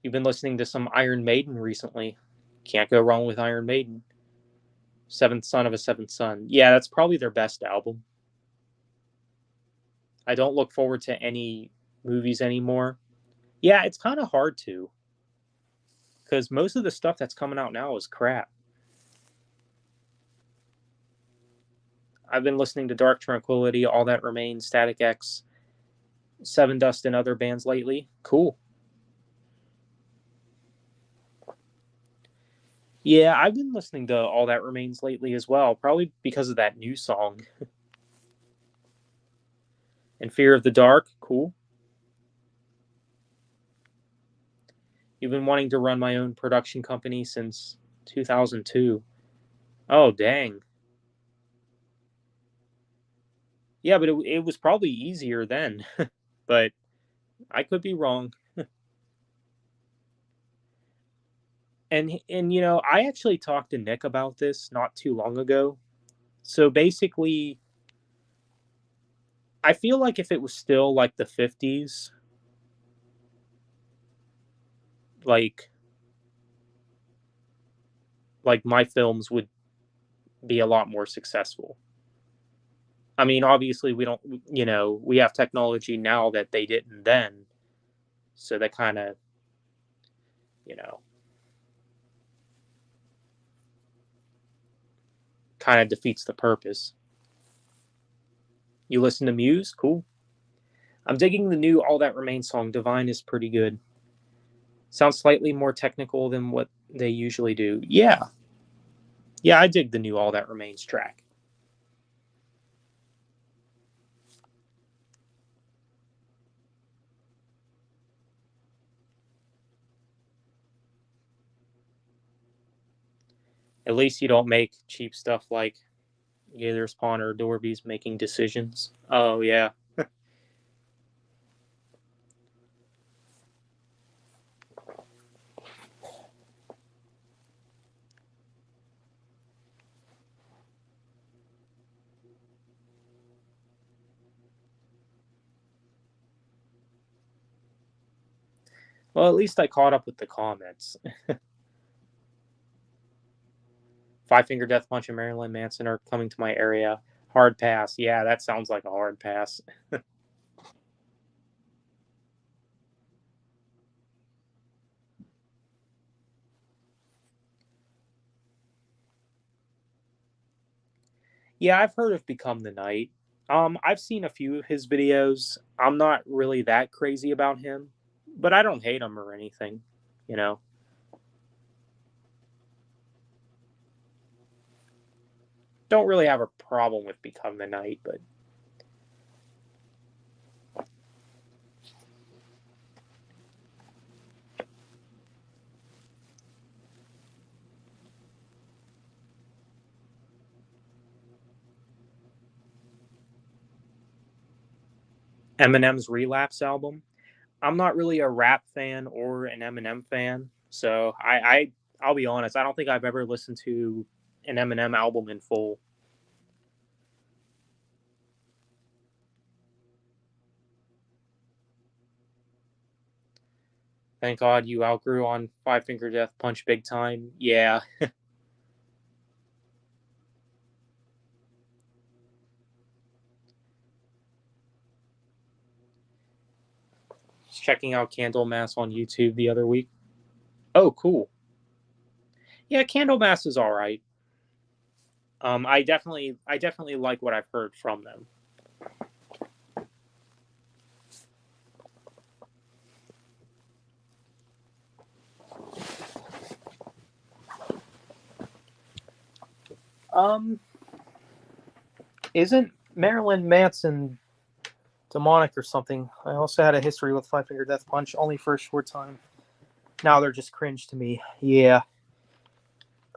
You've been listening to some Iron Maiden recently. Can't go wrong with Iron Maiden. Seventh Son of a Seventh Son. Yeah, that's probably their best album. I don't look forward to any movies anymore. Yeah, it's kind of hard to, because most of the stuff that's coming out now is crap. I've been listening to Dark Tranquillity, All That Remains, Static X, Sevendust, and other bands lately. Cool. Yeah, I've been listening to All That Remains lately as well, probably because of that new song. And Fear of the Dark, cool. You've been wanting to run my own production company since 2002. Oh, dang. Yeah, but it was probably easier then. But I could be wrong. And I actually talked to Nick about this not too long ago. So basically, I feel like if it was still like the 50s, like my films would be a lot more successful. I mean, obviously we don't, we have technology now that they didn't then. So that you know, kind of defeats the purpose. You listen to Muse? Cool. I'm digging the new All That Remains song. Divine is pretty good. Sounds slightly more technical than what they usually do. Yeah. Yeah, I dig the new All That Remains track. At least you don't make cheap stuff like Gator Spawn or Dorby's making decisions. Oh, yeah. Well, at least I caught up with the comments. Five Finger Death Punch and Marilyn Manson are coming to my area. Hard pass. Yeah, that sounds like a hard pass. Yeah, I've heard of Become the Night. I've seen a few of his videos. I'm not really that crazy about him, but I don't hate him or anything, you know. Don't really have a problem with Become the Night, but Eminem's Relapse album. I'm not really a rap fan or an Eminem fan, so I'll be honest. I don't think I've ever listened to an Eminem album in full. Thank God you outgrew on Five Finger Death Punch big time. Yeah, just checking out Candlemass on YouTube the other week. Oh, cool. Yeah, Candlemass is all right. I definitely like what I've heard from them. Um, isn't Marilyn Manson demonic or something? I also had a history with Five Finger Death Punch, only for a short time. Now they're just cringe to me. Yeah.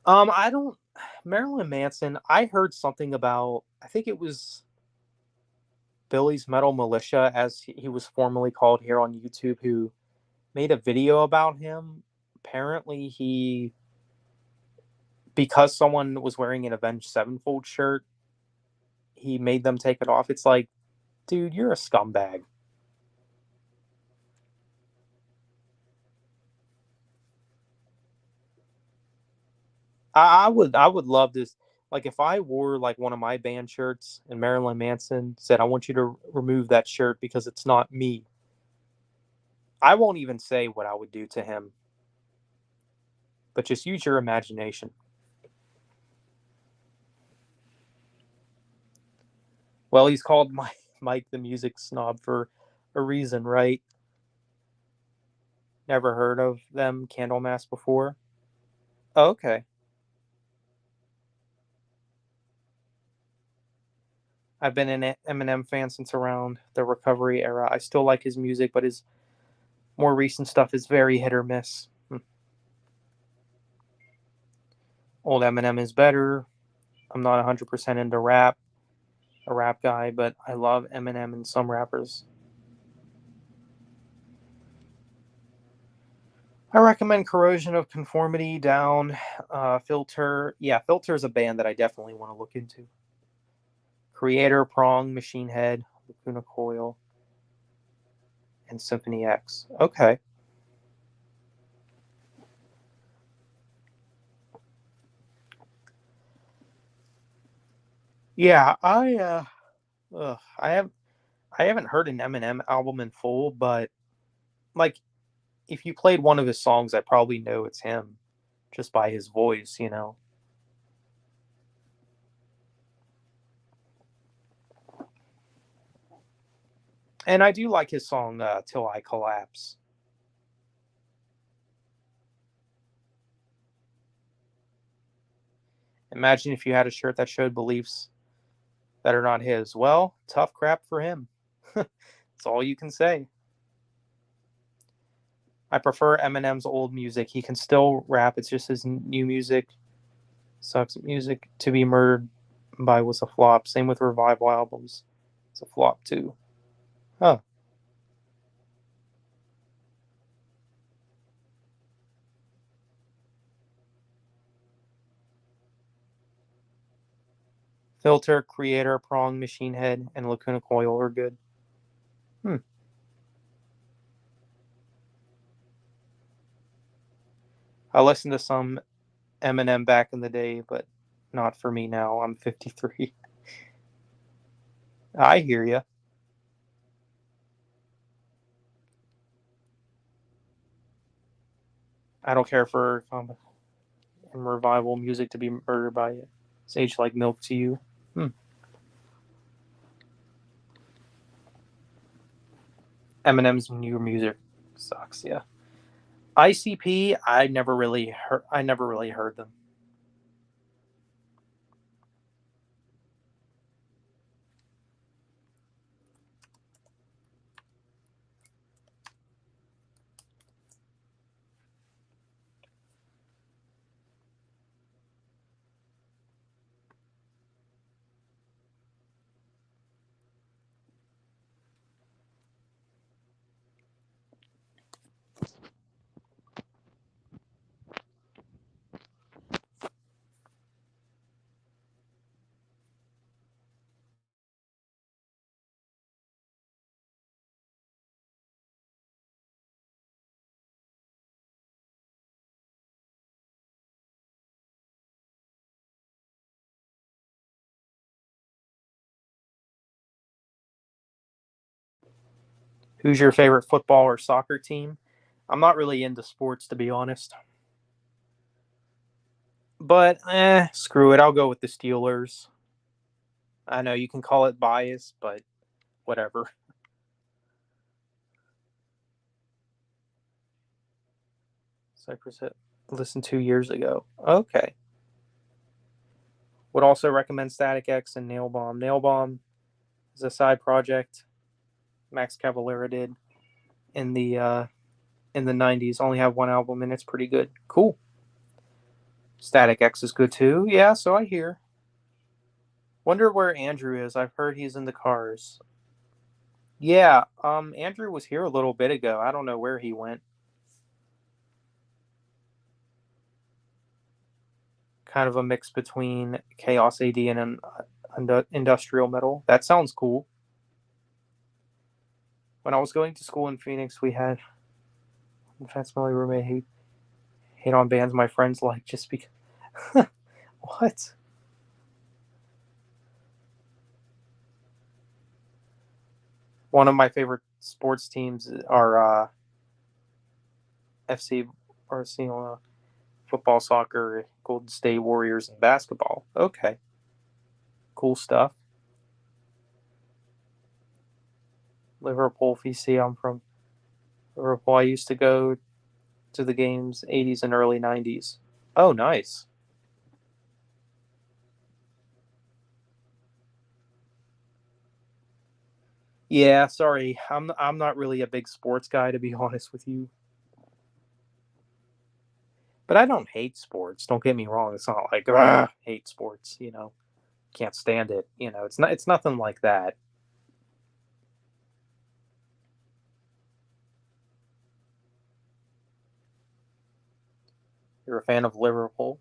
I don't. Marilyn Manson. I heard something about. I think it was Billy's Metal Militia, as he was formerly called here on YouTube, who made a video about him. Apparently, because someone was wearing an Avenged Sevenfold shirt, he made them take it off. It's like, dude, you're a scumbag. I would love this. Like if I wore like one of my band shirts and Marilyn Manson said, "I want you to remove that shirt because it's not me." I won't even say what I would do to him, but just use your imagination. Well, he's called Mike the Music Snob for a reason, right? Never heard of them, Candlemass, before? Oh, okay. I've been an Eminem fan since around the recovery era. I still like his music, but his more recent stuff is very hit or miss. Old Eminem is better. I'm not 100% into rap, a rap guy, but I love Eminem and some rappers. I recommend Corrosion of Conformity, Down, Filter. Yeah, Filter is a band that I definitely want to look into. Creator, Prong, Machine Head, Lacuna Coil, and Symphony X. Okay. Yeah, I have I haven't heard an Eminem album in full, but like if you played one of his songs, I probably know it's him just by his voice, you know. And I do like his song "Till I Collapse." Imagine if you had a shirt that showed beliefs that are not his. Well, tough crap for him. That's all you can say. I prefer Eminem's old music. He can still rap. It's just his new music sucks. Music to be murdered by was a flop. Same with revival albums. It's a flop too. Huh. Filter, Creator, Prong, Machine Head, and Lacuna Coil are good. Hmm. I listened to some Eminem back in the day, but not for me now. I'm 53. I hear you. I don't care for revival music to be murdered by Sage like milk to you. Hmm. Eminem's new music sucks. Yeah. ICP. I never really heard. I never really heard them. Who's your favorite football or soccer team? I'm not really into sports, to be honest. But screw it. I'll go with the Steelers. I know you can call it bias, but whatever. Cypress hit listened 2 years ago. Okay. Would also recommend Static X and Nail Bomb. Nail Bomb is a side project Max Cavalera did in the '90s. Only have one album and it's pretty good. Cool. Static X is good too. Yeah, so I hear. Wonder where Andrew is. I've heard he's in the cars. Yeah, Andrew was here a little bit ago. I don't know where he went. Kind of a mix between Chaos AD and an industrial metal. That sounds cool. When I was going to school in Phoenix, we had a Fat Smelly roommate hate on bands my friends like just because. What? One of my favorite sports teams are FC Barcelona, football, soccer, Golden State Warriors, and basketball. Okay, cool stuff. Liverpool VC. I'm from Liverpool. I used to go to the games '80s and early '90s. Oh, nice. Yeah, sorry. I'm not really a big sports guy to be honest with you. But I don't hate sports. Don't get me wrong. It's not like hate sports. Can't stand it. It's not. It's nothing like that. You're a fan of Liverpool.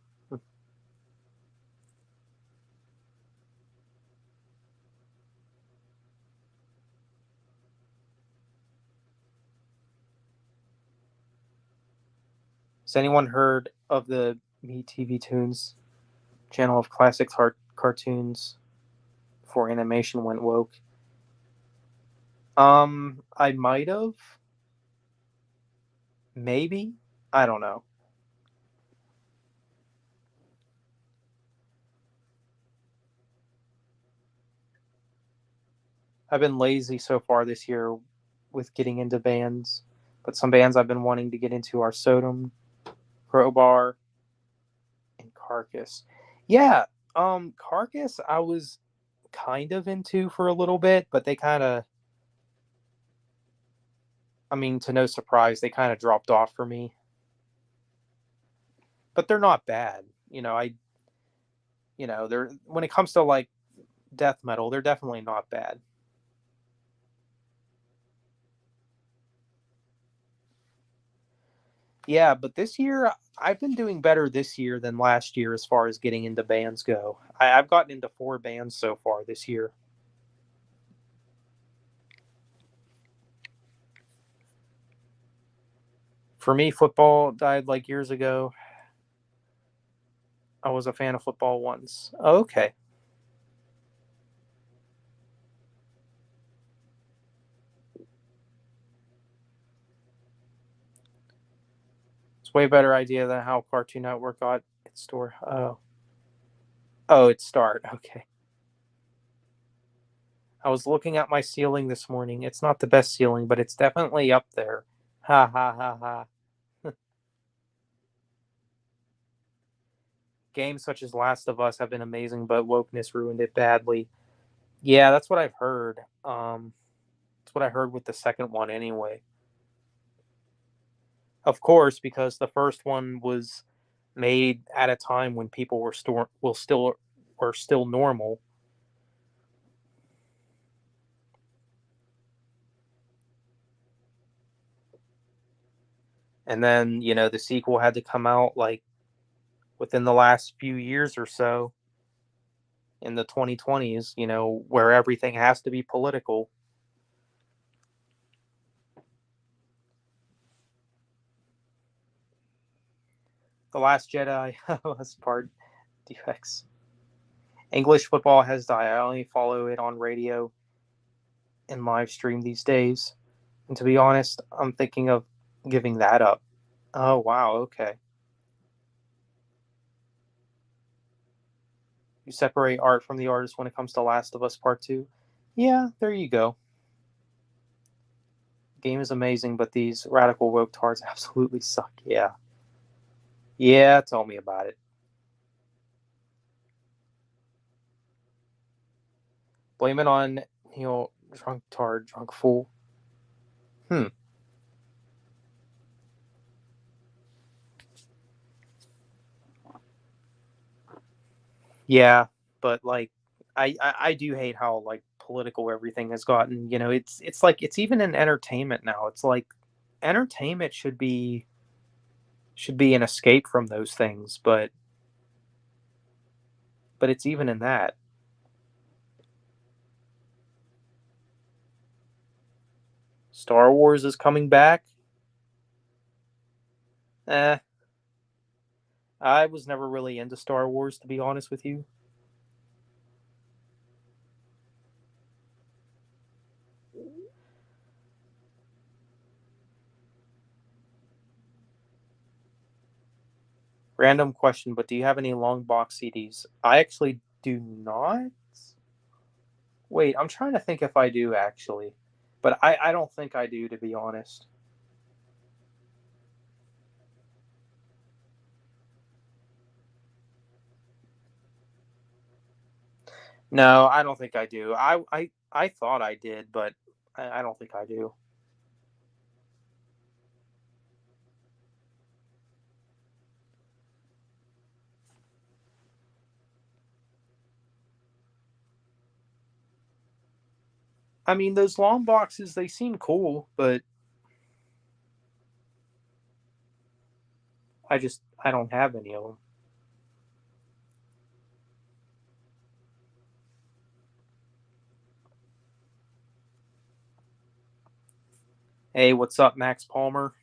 Has anyone heard of the Me TV Tunes channel of classic cartoons before animation went woke? I might have, maybe. I don't know. I've been lazy so far this year with getting into bands, but some bands I've been wanting to get into are Sodom, Crowbar, and Carcass. Yeah, Carcass I was kind of into for a little bit, but they kind of, I mean, to no surprise, they kind of dropped off for me. But they're not bad. They're when it comes to like death metal, they're definitely not bad. Yeah, but this year I've been doing better this year than last year as far as getting into bands go. I've gotten into 4 bands so far this year. For me, football died like years ago. I was a fan of football once. Oh, okay. It's way better idea than how Cartoon Network got its store. Oh. Oh, it's Start. Okay. I was looking at my ceiling this morning. It's not the best ceiling, but it's definitely up there. Ha ha ha ha. Games such as Last of Us have been amazing, but wokeness ruined it badly. Yeah, that's what I've heard. That's what I heard with the second one anyway. Of course, because the first one was made at a time when people were still normal. And then, the sequel had to come out like within the last few years or so in the 2020s, where everything has to be political. The Last Jedi was part DX. English football has died. I only follow it on radio and live stream these days. And to be honest, I'm thinking of giving that up. Oh, wow. Okay. You separate art from the artist when it comes to Last of Us Part 2. Yeah, there you go. Game is amazing, but these radical woke tards absolutely suck. Yeah. Yeah, tell me about it. Blame it on Neil, drunk tard, drunk fool. Hmm. Yeah, but like, I do hate how like political everything has gotten. It's like it's even in entertainment now. It's like entertainment should be an escape from those things, but it's even in that. Star Wars is coming back. Eh, I was never really into Star Wars, to be honest with you. Random question, but do you have any long box CDs? I actually do not. Wait, I'm trying to think if I do actually, but I don't think I do, to be honest. No, I don't think I do. I thought I did, but I don't think I do. I mean, those long boxes, they seem cool, but I don't have any of them. Hey, what's up, Max Palmer?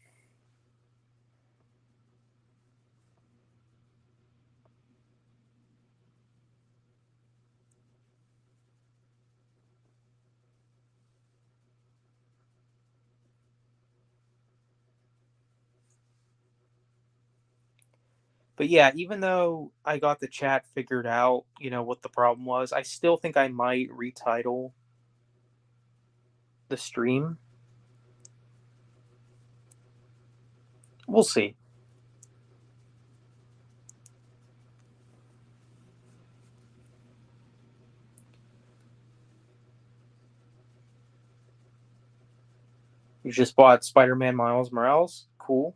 But yeah, even though I got the chat figured out, what the problem was, I still think I might retitle the stream. We'll see. You just bought Spider-Man Miles Morales. Cool.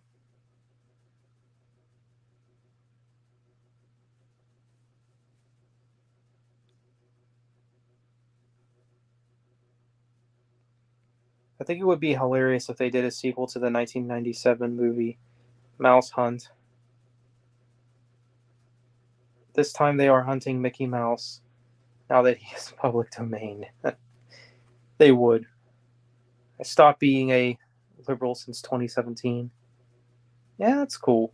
I think it would be hilarious if they did a sequel to the 1997 movie Mouse Hunt. This time they are hunting Mickey Mouse now that he is public domain. They would. I stopped being a liberal since 2017. Yeah, that's cool.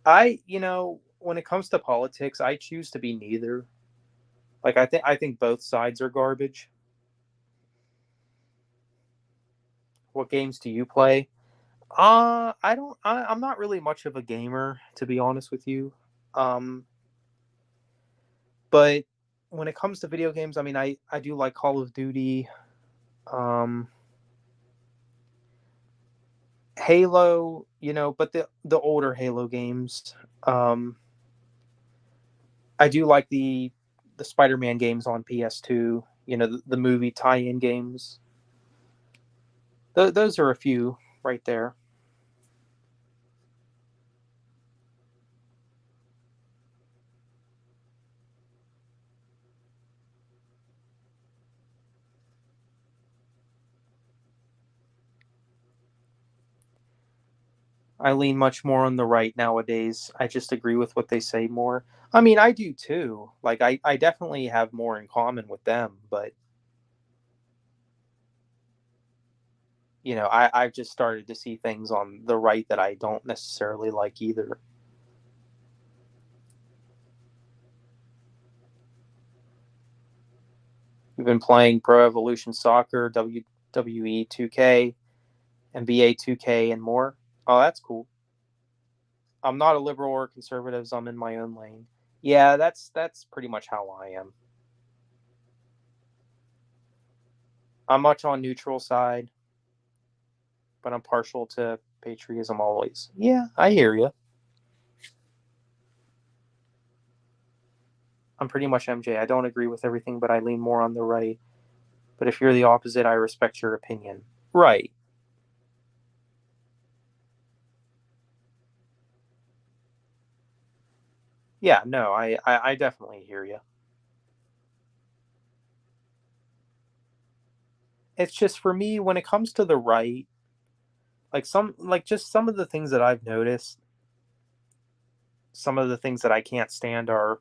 When it comes to politics, I choose to be neither. Like I think both sides are garbage. What games do you play? I don't. I'm not really much of a gamer, to be honest with you. Um, but when it comes to video games, I mean, I do like Call of Duty, um, Halo. But the older Halo games. Um, I do like the Spider-Man games on PS2. The movie tie-in games. Those are a few right there. I lean much more on the right nowadays. I just agree with what they say more. I mean, I do too. Like, I definitely have more in common with them, but, I've just started to see things on the right that I don't necessarily like either. We've been playing Pro Evolution Soccer, WWE 2K, NBA 2K, and more. Oh, that's cool. I'm not a liberal or conservative. So I'm in my own lane. Yeah, that's pretty much how I am. I'm much on neutral side, but I'm partial to patriotism always. Yeah, I hear you. I'm pretty much MJ. I don't agree with everything, but I lean more on the right. But if you're the opposite, I respect your opinion. Right. Yeah, no, I definitely hear you. It's just for me when it comes to the right, just some of the things that I've noticed, some of the things that I can't stand are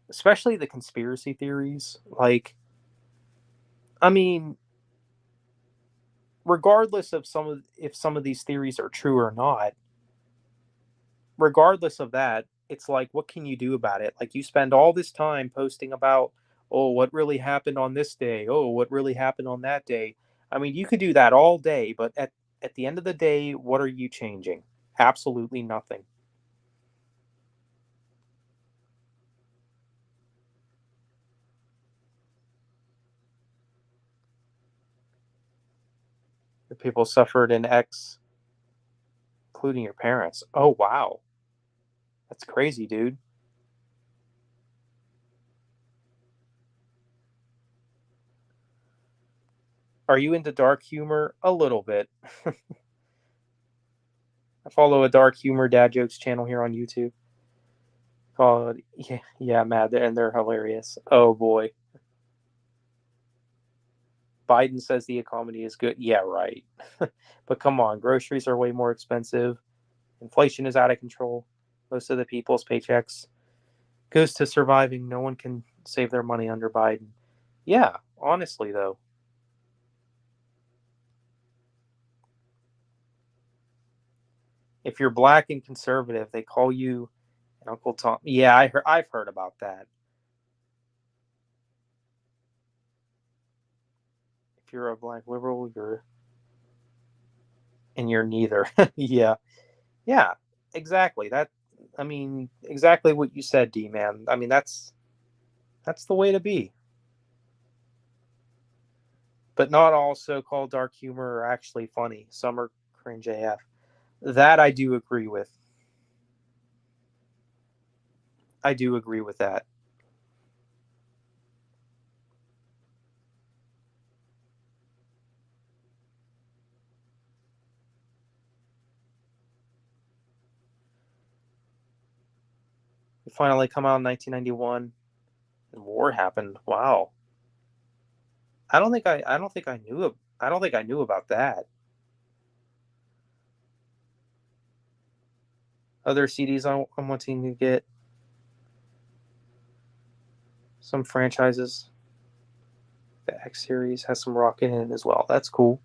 especially the conspiracy theories. Like, I mean, regardless of some of if some of these theories are true or not, regardless of that, it's like, what can you do about it? Like, you spend all this time posting about, oh, what really happened on this day? Oh, what really happened on that day? I mean, you could do that all day, but at the end of the day, what are you changing? Absolutely nothing. The people suffered in X, including your parents. Oh, wow. That's crazy, dude. Are you into dark humor? A little bit. I follow a dark humor dad jokes channel here on YouTube called yeah, Mad, and they're hilarious. Oh boy. Biden says the economy is good. Yeah, right. But come on, groceries are way more expensive. Inflation is out of control. Most of the people's paychecks goes to surviving. No one can save their money under Biden. Yeah, honestly though, if you're black and conservative, they call you Uncle Tom. Yeah, I've heard about that. If you're a black liberal, you're neither. Yeah. Yeah, exactly. I mean, exactly what you said, D man. I mean, that's the way to be. But not all so-called dark humor are actually funny. Some are cringe AF. That I do agree with. I do agree with that. It finally come out in 1991, and war happened. Wow. I don't think I knew. I don't think I knew about that. Other CDs I'm wanting to get. Some franchises. The X series has some rock in it as well. That's cool.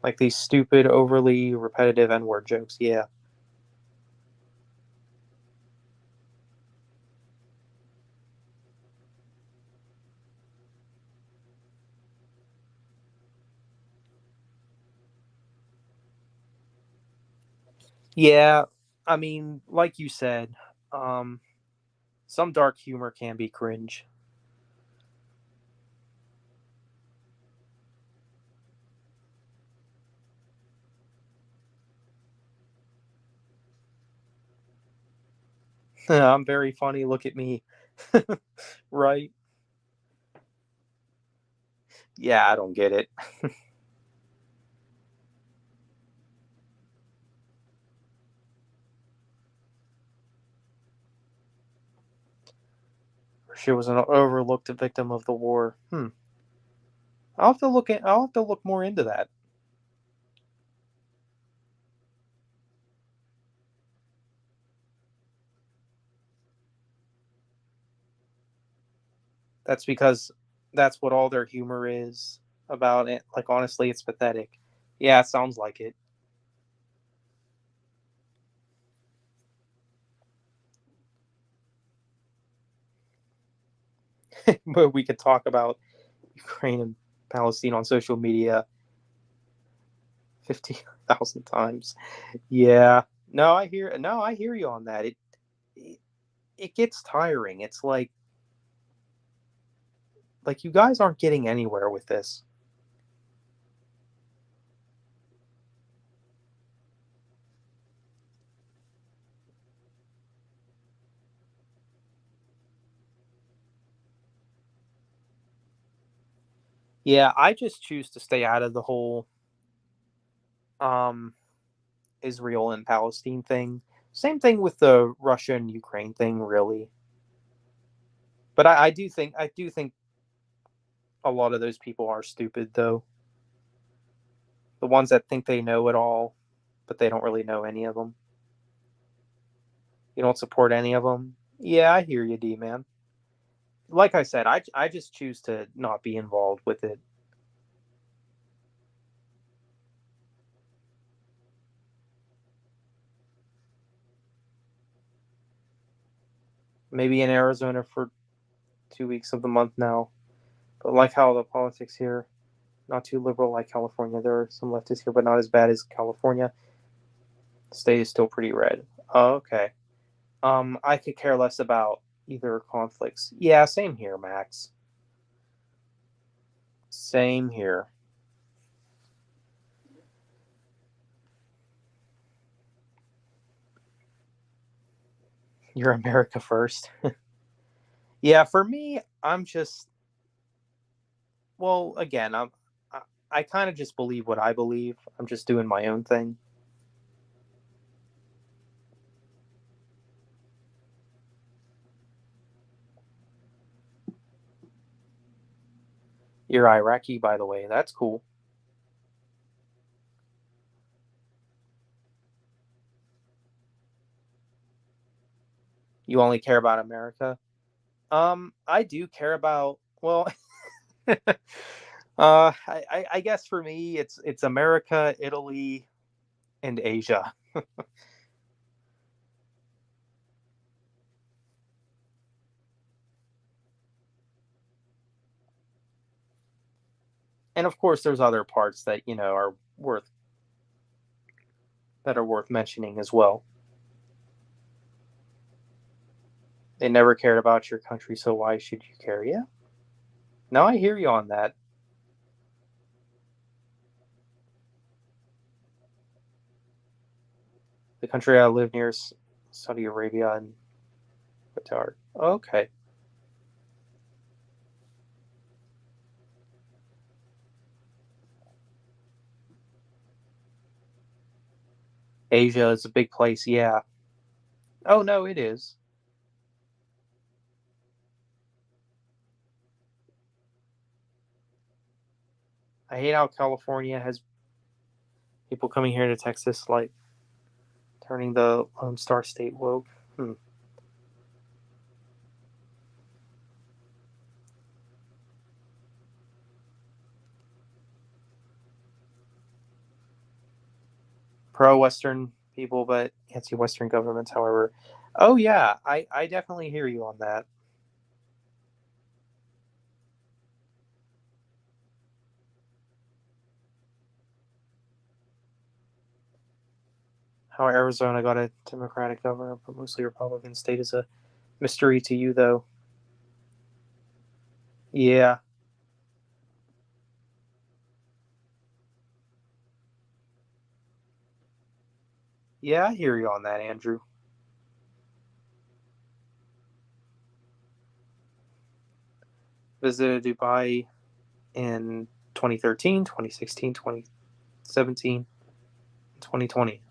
Like these stupid, overly repetitive N-word jokes. Yeah. Yeah. I mean, like you said, um, some dark humor can be cringe. I'm very funny. Look at me. Right? Yeah, I don't get it. She was an overlooked victim of the war. I'll have to look more into that. That's because that's what all their humor is about it. Like honestly, it's pathetic. Yeah, it sounds like it. But we could talk about Ukraine and Palestine on social media 50,000 times. Yeah. No, I hear you on that. It it gets tiring. It's like you guys aren't getting anywhere with this. Yeah, I just choose to stay out of the whole um Israel and Palestine thing. Same thing with the Russia and Ukraine thing, really. But I do think a lot of those people are stupid though. The ones that think they know it all, but they don't really know any of them. You don't support any of them. Yeah, I hear you, D man. Like I said, I just choose to not be involved with it. Maybe in Arizona for 2 weeks of the month now. But like how the politics here, not too liberal like California. There are some leftists here, but not as bad as California. The state is still pretty red. Oh, okay. I could care less about either conflicts. Yeah, same here, Max. Same here. You're America first. Yeah, for me, I'm just well, again, I, I kind of just believe what I believe. I'm just doing my own thing. You're Iraqi, by the way. That's cool. You only care about America. I do care about. Well, I guess for me, it's America, Italy, and Asia. And of course, there's other parts that are worth mentioning as well. They never cared about your country, so why should you care? Yeah. No, I hear you on that. The country I live near is Saudi Arabia and Qatar. Okay. Asia is a big place, yeah. Oh no, it is. I hate how California has people coming here to Texas, like turning the Lone Star State woke. Pro-Western people, but anti-Western governments, however. Oh yeah, I definitely hear you on that. How Arizona got a Democratic governor, but mostly Republican state is a mystery to you, though. Yeah, yeah, I hear you on that, Andrew. Visited Dubai in 2013, 2016, 2017, 2020.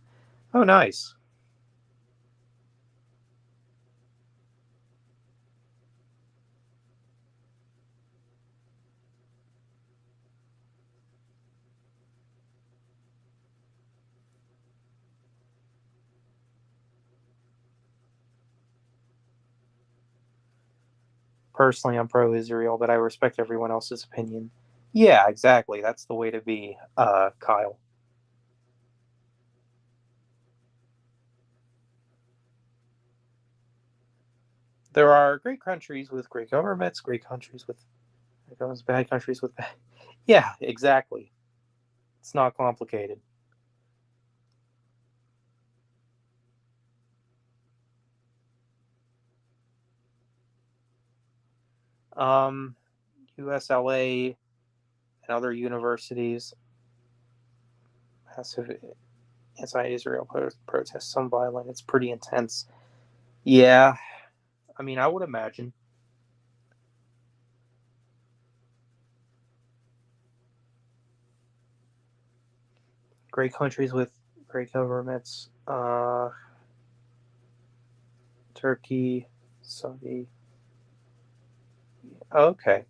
Oh, nice. Personally, I'm pro-Israel, but I respect everyone else's opinion. Yeah, exactly. That's the way to be, Kyle. There are great countries with great governments, great countries with bad countries with bad. Yeah, exactly. It's not complicated. Um, USLA and other universities, massive anti-Israel protests, some violent. It's pretty intense. Yeah, I mean, I would imagine great countries with great governments. Turkey, Saudi. Okay,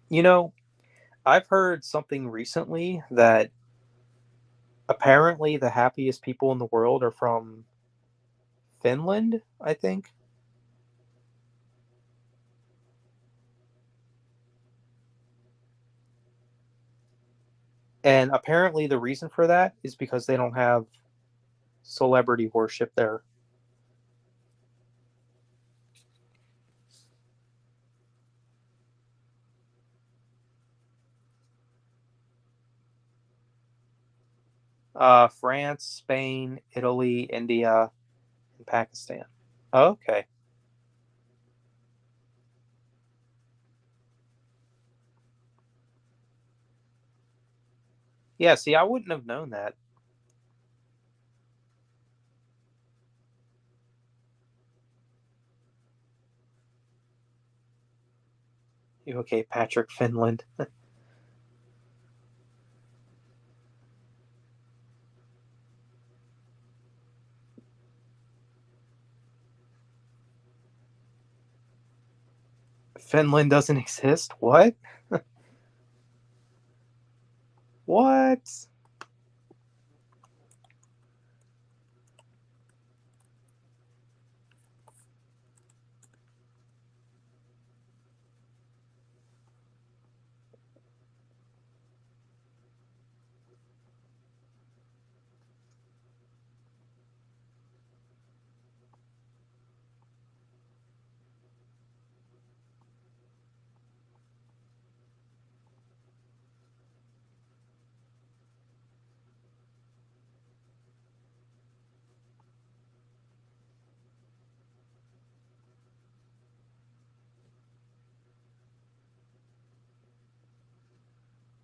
you know, I've heard something recently that apparently the happiest people in the world are from Finland, I think. And apparently the reason for that is because they don't have celebrity worship there. France, Spain, Italy, India, and Pakistan. Okay. Yeah, see, I wouldn't have known that. Okay, Patrick Finland. Finland doesn't exist? What? What?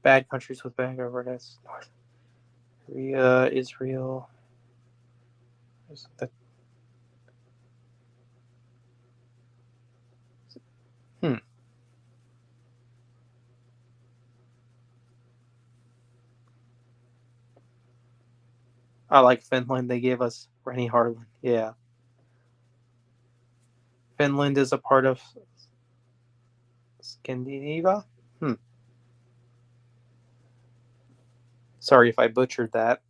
Bad countries with bad governance. North Korea, Israel. Hmm. I like Finland. They gave us Rennie Harlan. Yeah. Finland is a part of Scandinavia. Sorry if I butchered that.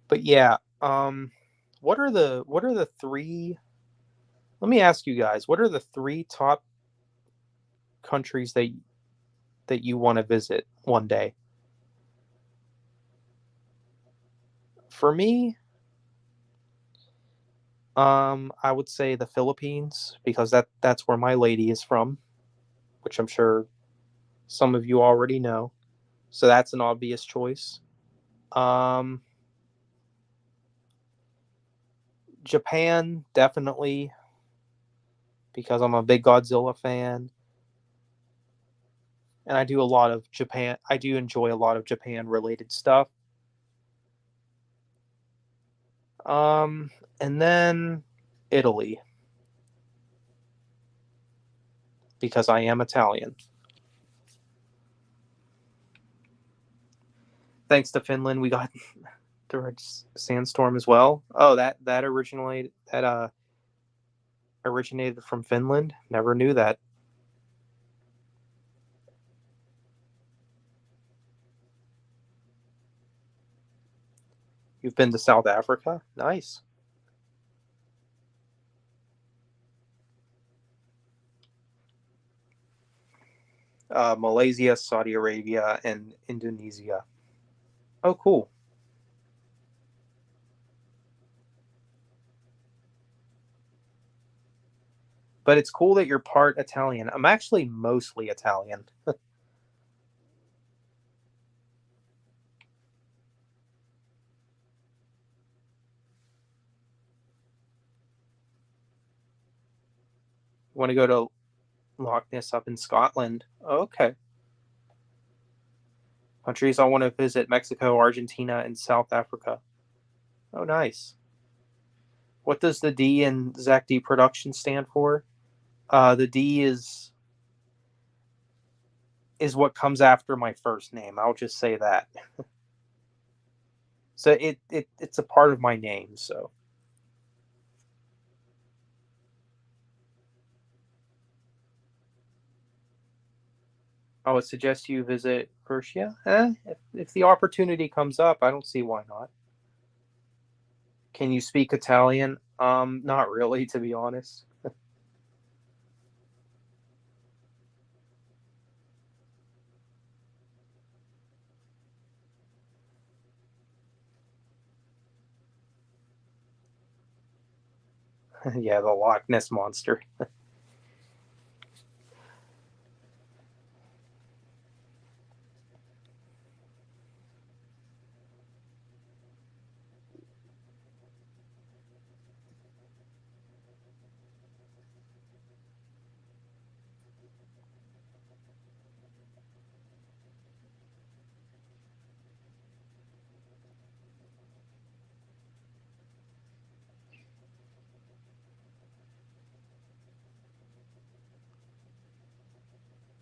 But yeah, what are the three? Let me ask you guys, what are the three top countries that you want to visit one day? For me, I would say the Philippines because that's where my lady is from, which I'm sure some of you already know. So that's an obvious choice. Um, Japan, definitely, because I'm a big Godzilla fan. And I do a lot of Japan. I do enjoy a lot of Japan related stuff. And then Italy because I am Italian. Thanks to Finland, we got direct sandstorm as well. Oh, that originated from Finland. Never knew that. You've been to South Africa? Nice. Malaysia, Saudi Arabia, and Indonesia. Oh, cool. But it's cool that you're part Italian. I'm actually mostly Italian. You want to go to Loch Ness up in Scotland? Okay. Countries I want to visit: Mexico, Argentina, and South Africa. Oh, nice. What does the D in Zach D Production stand for? The D is what comes after my first name. I'll just say that. So it's a part of my name. So I would suggest you visit Persia. If the opportunity comes up, I don't see why not. Can you speak Italian? Not really, to be honest. Yeah, the Loch Ness monster.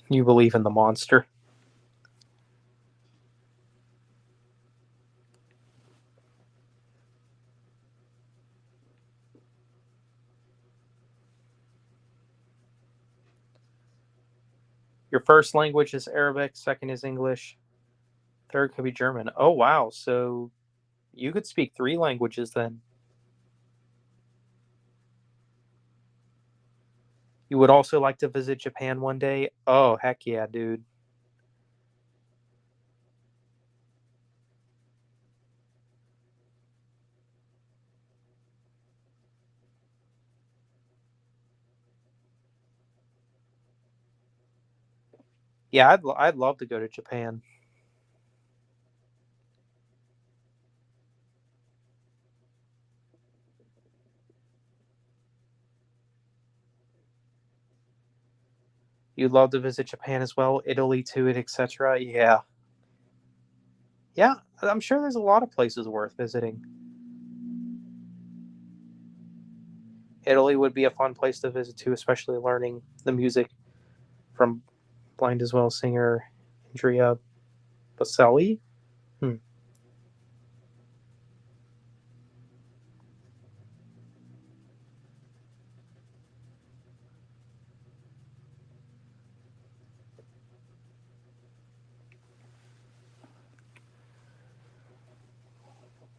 You believe in the monster. Your first language is Arabic, second is English, third could be German. Oh, wow. So you could speak three languages then. You would also like to visit Japan one day? Oh, heck yeah, dude. Yeah, I'd love to go to Japan. You'd love to visit Japan as well, Italy too, etc. Yeah. Yeah, I'm sure there's a lot of places worth visiting. Italy would be a fun place to visit too, especially learning the music from Blind as Well singer Andrea Bocelli. Hmm.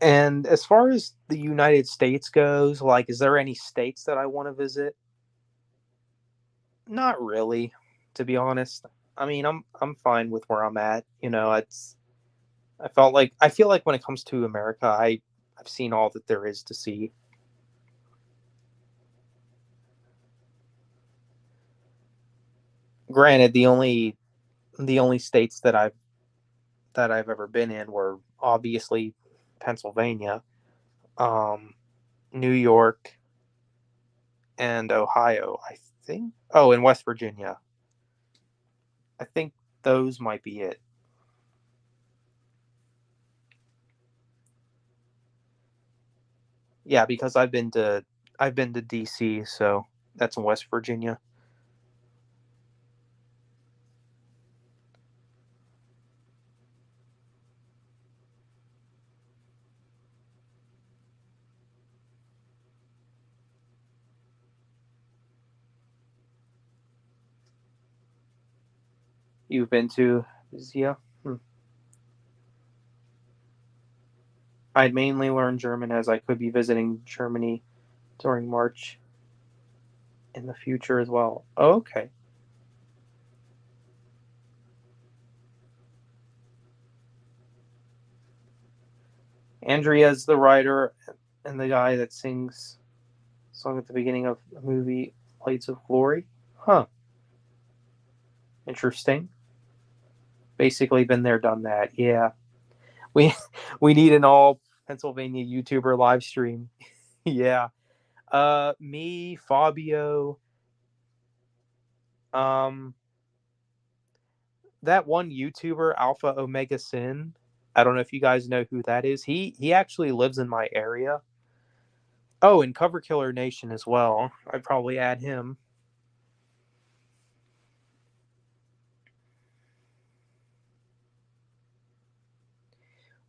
And as far as the United States goes, like, is there any states that I want to visit? Not really, to be honest. I mean, I'm fine with where I'm at. It's I feel like when it comes to America, I've seen all that there is to see. Granted, the only states that I've ever been in were obviously Pennsylvania, um, New York, and Ohio. I think. Oh, and West Virginia. I think those might be it. Yeah, because I've been to DC, so that's in West Virginia. You've been to Zia? Hmm. I'd mainly learn German as I could be visiting Germany during March in the future as well. Oh, okay. Andrea's the writer and the guy that sings song at the beginning of the movie Blades of Glory. Huh. Interesting. Basically been there, done that. Yeah. We we need an all Pennsylvania YouTuber live stream. Yeah. Me, Fabio, um, that one YouTuber, Alpha Omega Sin. I don't know if you guys know who that is. He actually lives in my area. Oh, and Cover Killer Nation as well. I'd probably add him.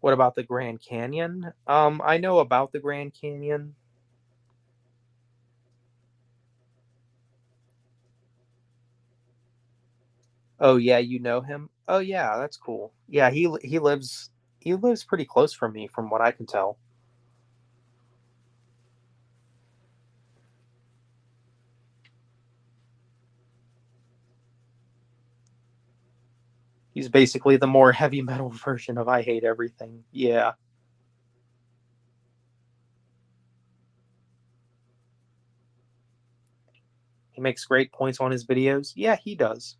What about the Grand Canyon? I know about the Grand Canyon. Oh yeah, you know him. Oh yeah, that's cool. Yeah, he lives pretty close from me, from what I can tell. He's basically the more heavy metal version of I Hate Everything. Yeah, he makes great points on his videos. Yeah, he does.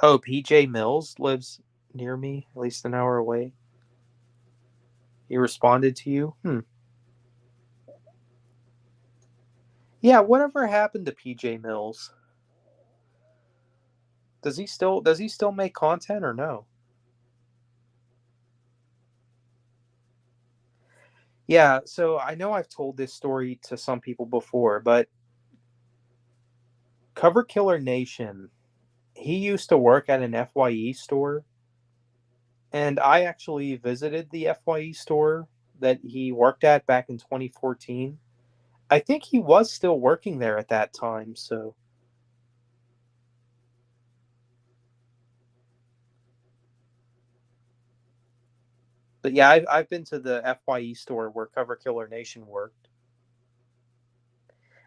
Oh, PJ Mills lives near me, at least an hour away. He responded to you. Hmm. Yeah, whatever happened to PJ Mills? Does he still make content or no? Yeah, so I know I've told this story to some people before, but Cover Killer Nation, he used to work at an FYE store, and I actually visited the FYE store that he worked at back in 2014. I think he was still working there at that time, so but yeah, I've been to the FYE store where Cover Killer Nation worked.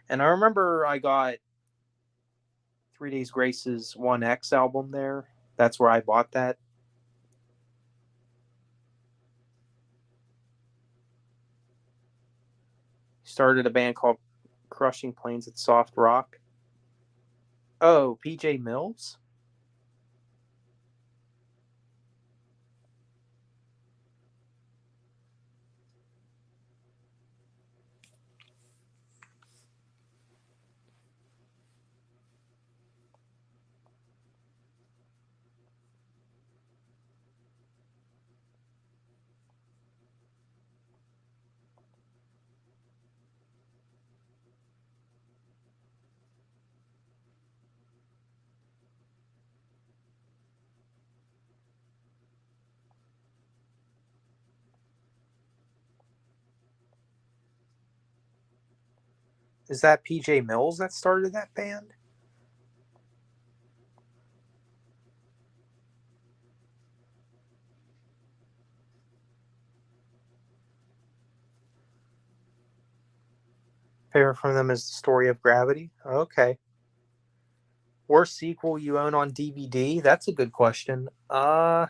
And I remember I got 3 Days Grace's 1X album there. That's where I bought that. Started a band called Crushing Plains at Soft Rock. Oh, PJ Mills? Is that PJ Mills that started that band? Favorite from them is The Story of Gravity. Okay. Worst sequel you own on DVD? That's a good question. On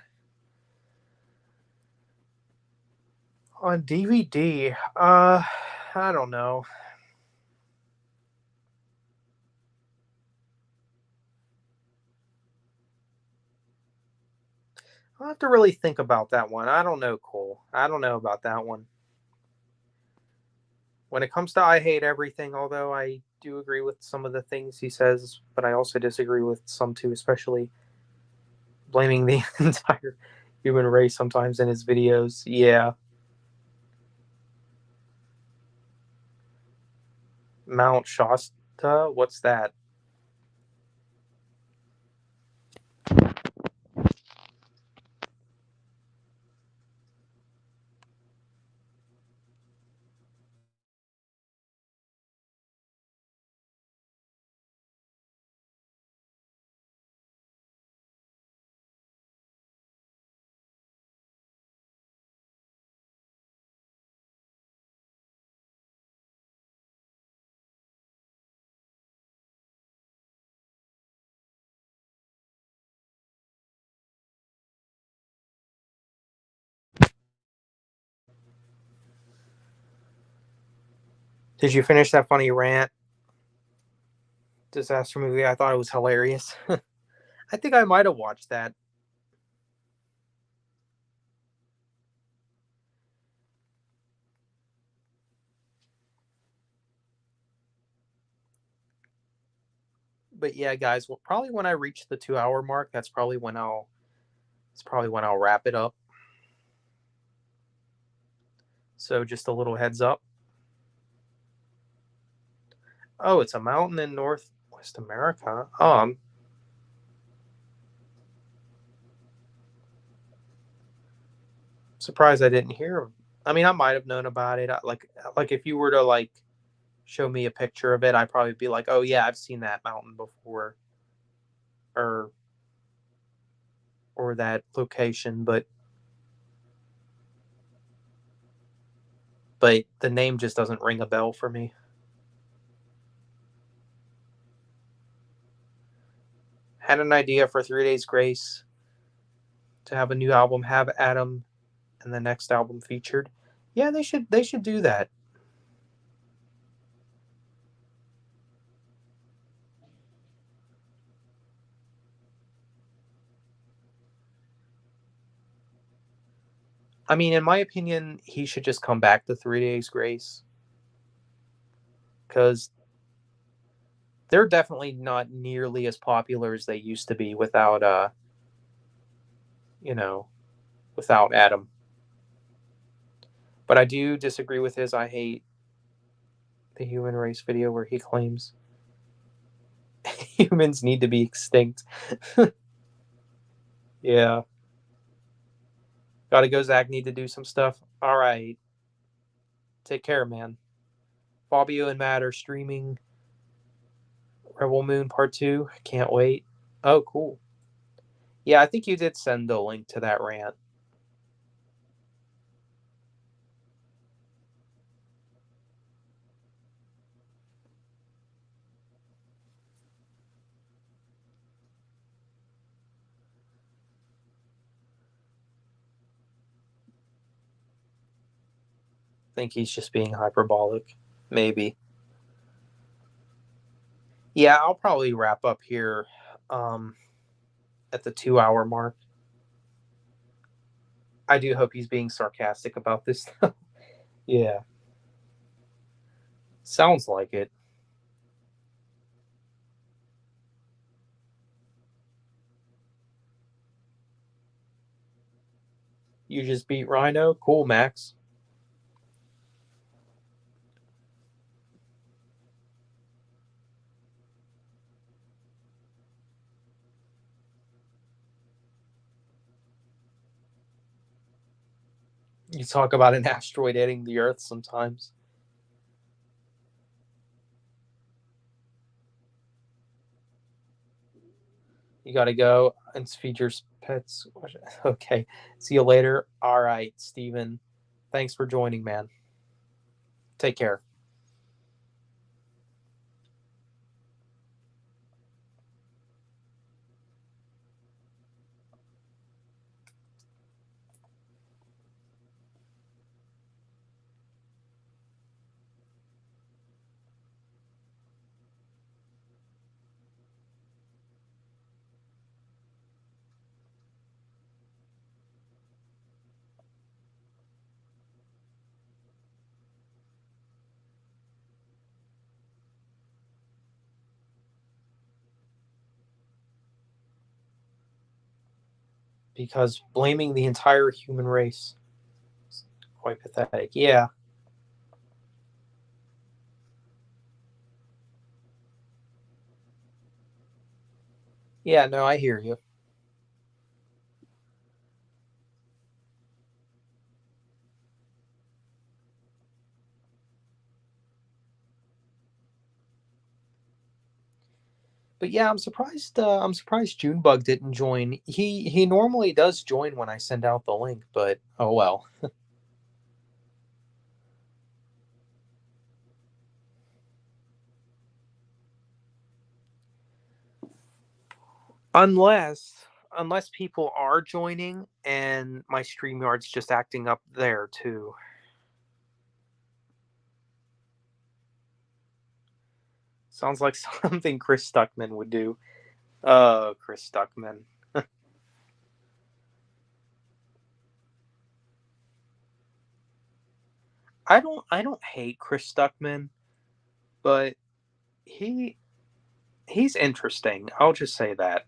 DVD, I don't know. I'll have to really think about that one. I don't know, Cole. I don't know about that one. When it comes to I Hate Everything, although I do agree with some of the things he says, but I also disagree with some too, especially blaming the entire human race sometimes in his videos. Yeah. Mount Shasta? What's that? Did you finish that funny rant? Disaster movie? I thought it was hilarious. I think I might have watched that. But yeah, guys, well, probably when I reach the 2 hour mark, that's probably when I'll wrap it up. So just a little heads up. Oh, it's a mountain in Northwest America. Oh, I'm surprised I didn't hear. I mean, I might have known about it. Like if you were to like show me a picture of it, I'd probably be like, "Oh yeah, I've seen that mountain before," or that location. But the name just doesn't ring a bell for me. Had an idea for 3 Days Grace to have a new album, have Adam and the next album featured. Yeah, they should do that. I mean, in my opinion, he should just come back to 3 Days Grace because they're definitely not nearly as popular as they used to be without you know, without Adam. But I do disagree with his I hate the human race video where he claims humans need to be extinct. Yeah. Gotta go, Zach. Need to do some stuff. All right. Take care, man. Fabio and Matt are streaming Rebel Moon Part 2. Can't wait. Oh, cool. Yeah, I think you did send the link to that rant. I think he's just being hyperbolic. Maybe. Yeah, I'll probably wrap up here at the 2 hour mark. I do hope he's being sarcastic about this. Yeah. Sounds like it. You just beat Rhino? Cool, Max. You talk about an asteroid hitting the Earth sometimes. You got to go and feed your pets. Okay. See you later. All right, Steven. Thanks for joining, man. Take care. Because blaming the entire human race is quite pathetic. Yeah. Yeah, no, I hear you. But yeah, I'm surprised. I'm surprised Junebug didn't join. He normally does join when I send out the link, but oh well. Unless unless people are joining and my StreamYard's just acting up there too. Sounds like something Chris Stuckman would do. Chris Stuckman. I don't hate Chris Stuckman, but he he's interesting. I'll just say that.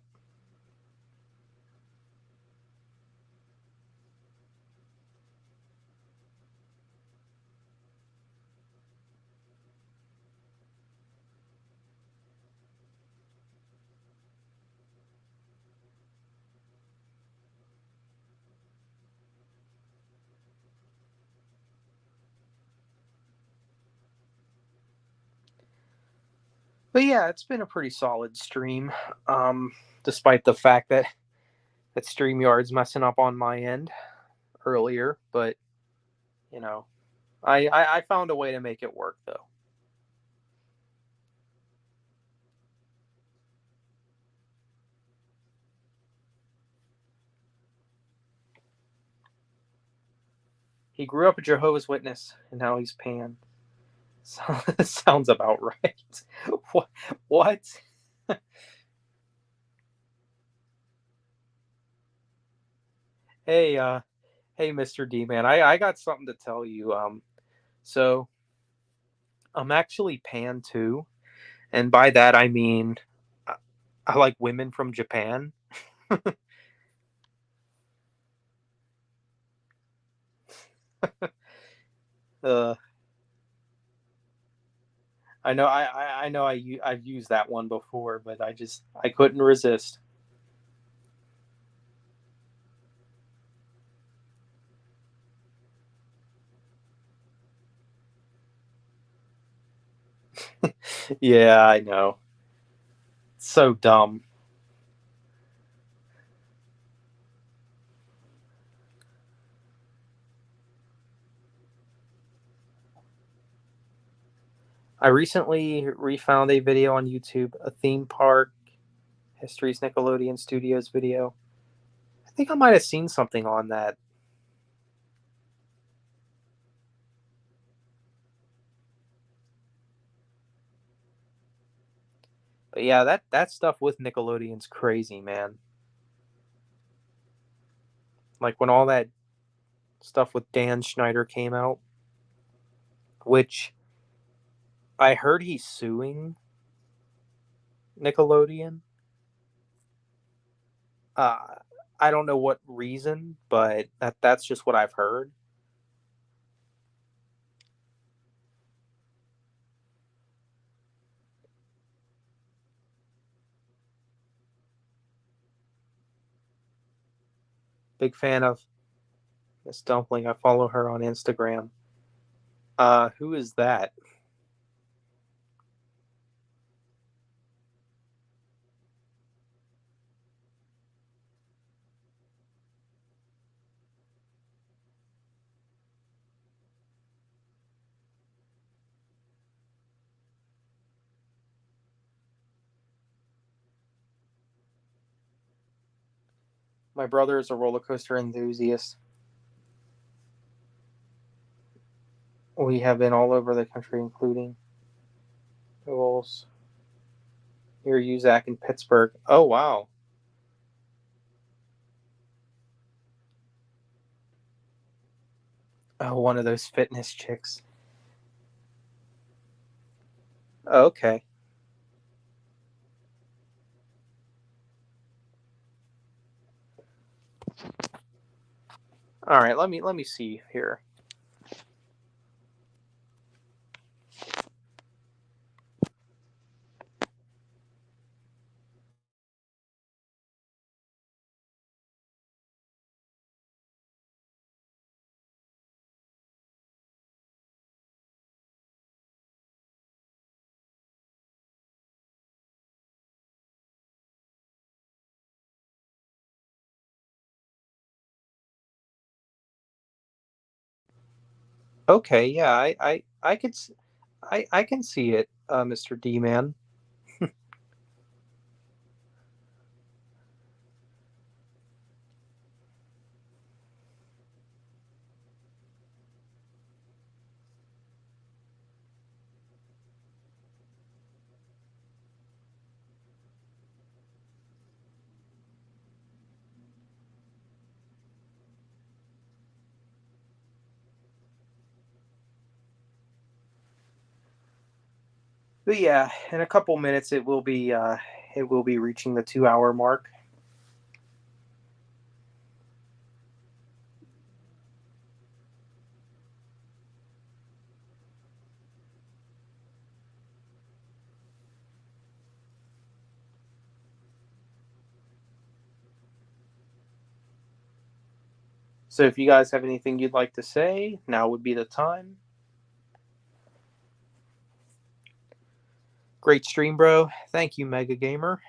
But yeah, it's been a pretty solid stream. Despite the fact that StreamYard's messing up on my end earlier, but you know, I found a way to make it work though. He grew up a Jehovah's Witness, and now he's pan. So, sounds about right. What? What? Hey, hey, Mr. D man, I got something to tell you. So I'm actually pan too, and by that I mean I, I like women from Japan. uh, I know I know I've used that one before, but I couldn't resist. Yeah, I know. So dumb. I recently refound a video on YouTube, a theme park History's Nickelodeon Studios video. I think I might have seen something on that. But yeah, that stuff with Nickelodeon's crazy, man. Like when all that stuff with Dan Schneider came out, which I heard he's suing Nickelodeon. Uh, I don't know what reason, but that's just what I've heard. Big fan of Miss Dumpling. I follow her on Instagram. Who is that? My brother is a roller coaster enthusiast. We have been all over the country, including Owls. Here, you, Zach, in Pittsburgh. Oh, wow. Oh, one of those fitness chicks. Oh, okay. All right, let me see here. Okay, yeah, I could I can see it, Mr. D man. But yeah, in a couple minutes it will be reaching the 2 hour mark. So if you guys have anything you'd like to say, now would be the time. Great stream, bro. Thank you, Mega Gamer.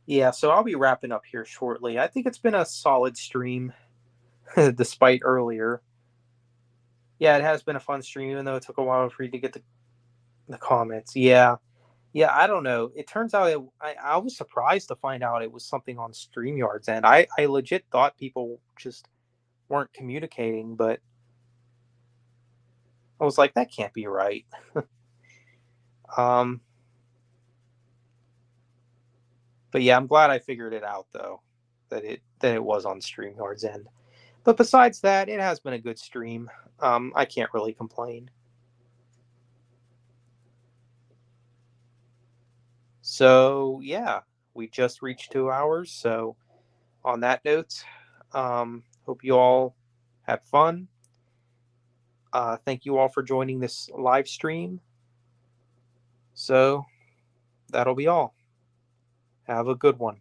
Yeah, so I'll be wrapping up here shortly. I think it's been a solid stream, despite earlier. Yeah, it has been a fun stream, even though it took a while for you to get the comments. Yeah, yeah, I don't know. It turns out I was surprised to find out it was something on StreamYard's end. I legit thought people just weren't communicating, but I was like, that can't be right. um, but yeah, I'm glad I figured it out though, that it was on StreamYard's end. But besides that, it has been a good stream. I can't really complain. So yeah, we just reached 2 hours. So on that note, hope you all had fun. Thank you all for joining this live stream. So that'll be all. Have a good one.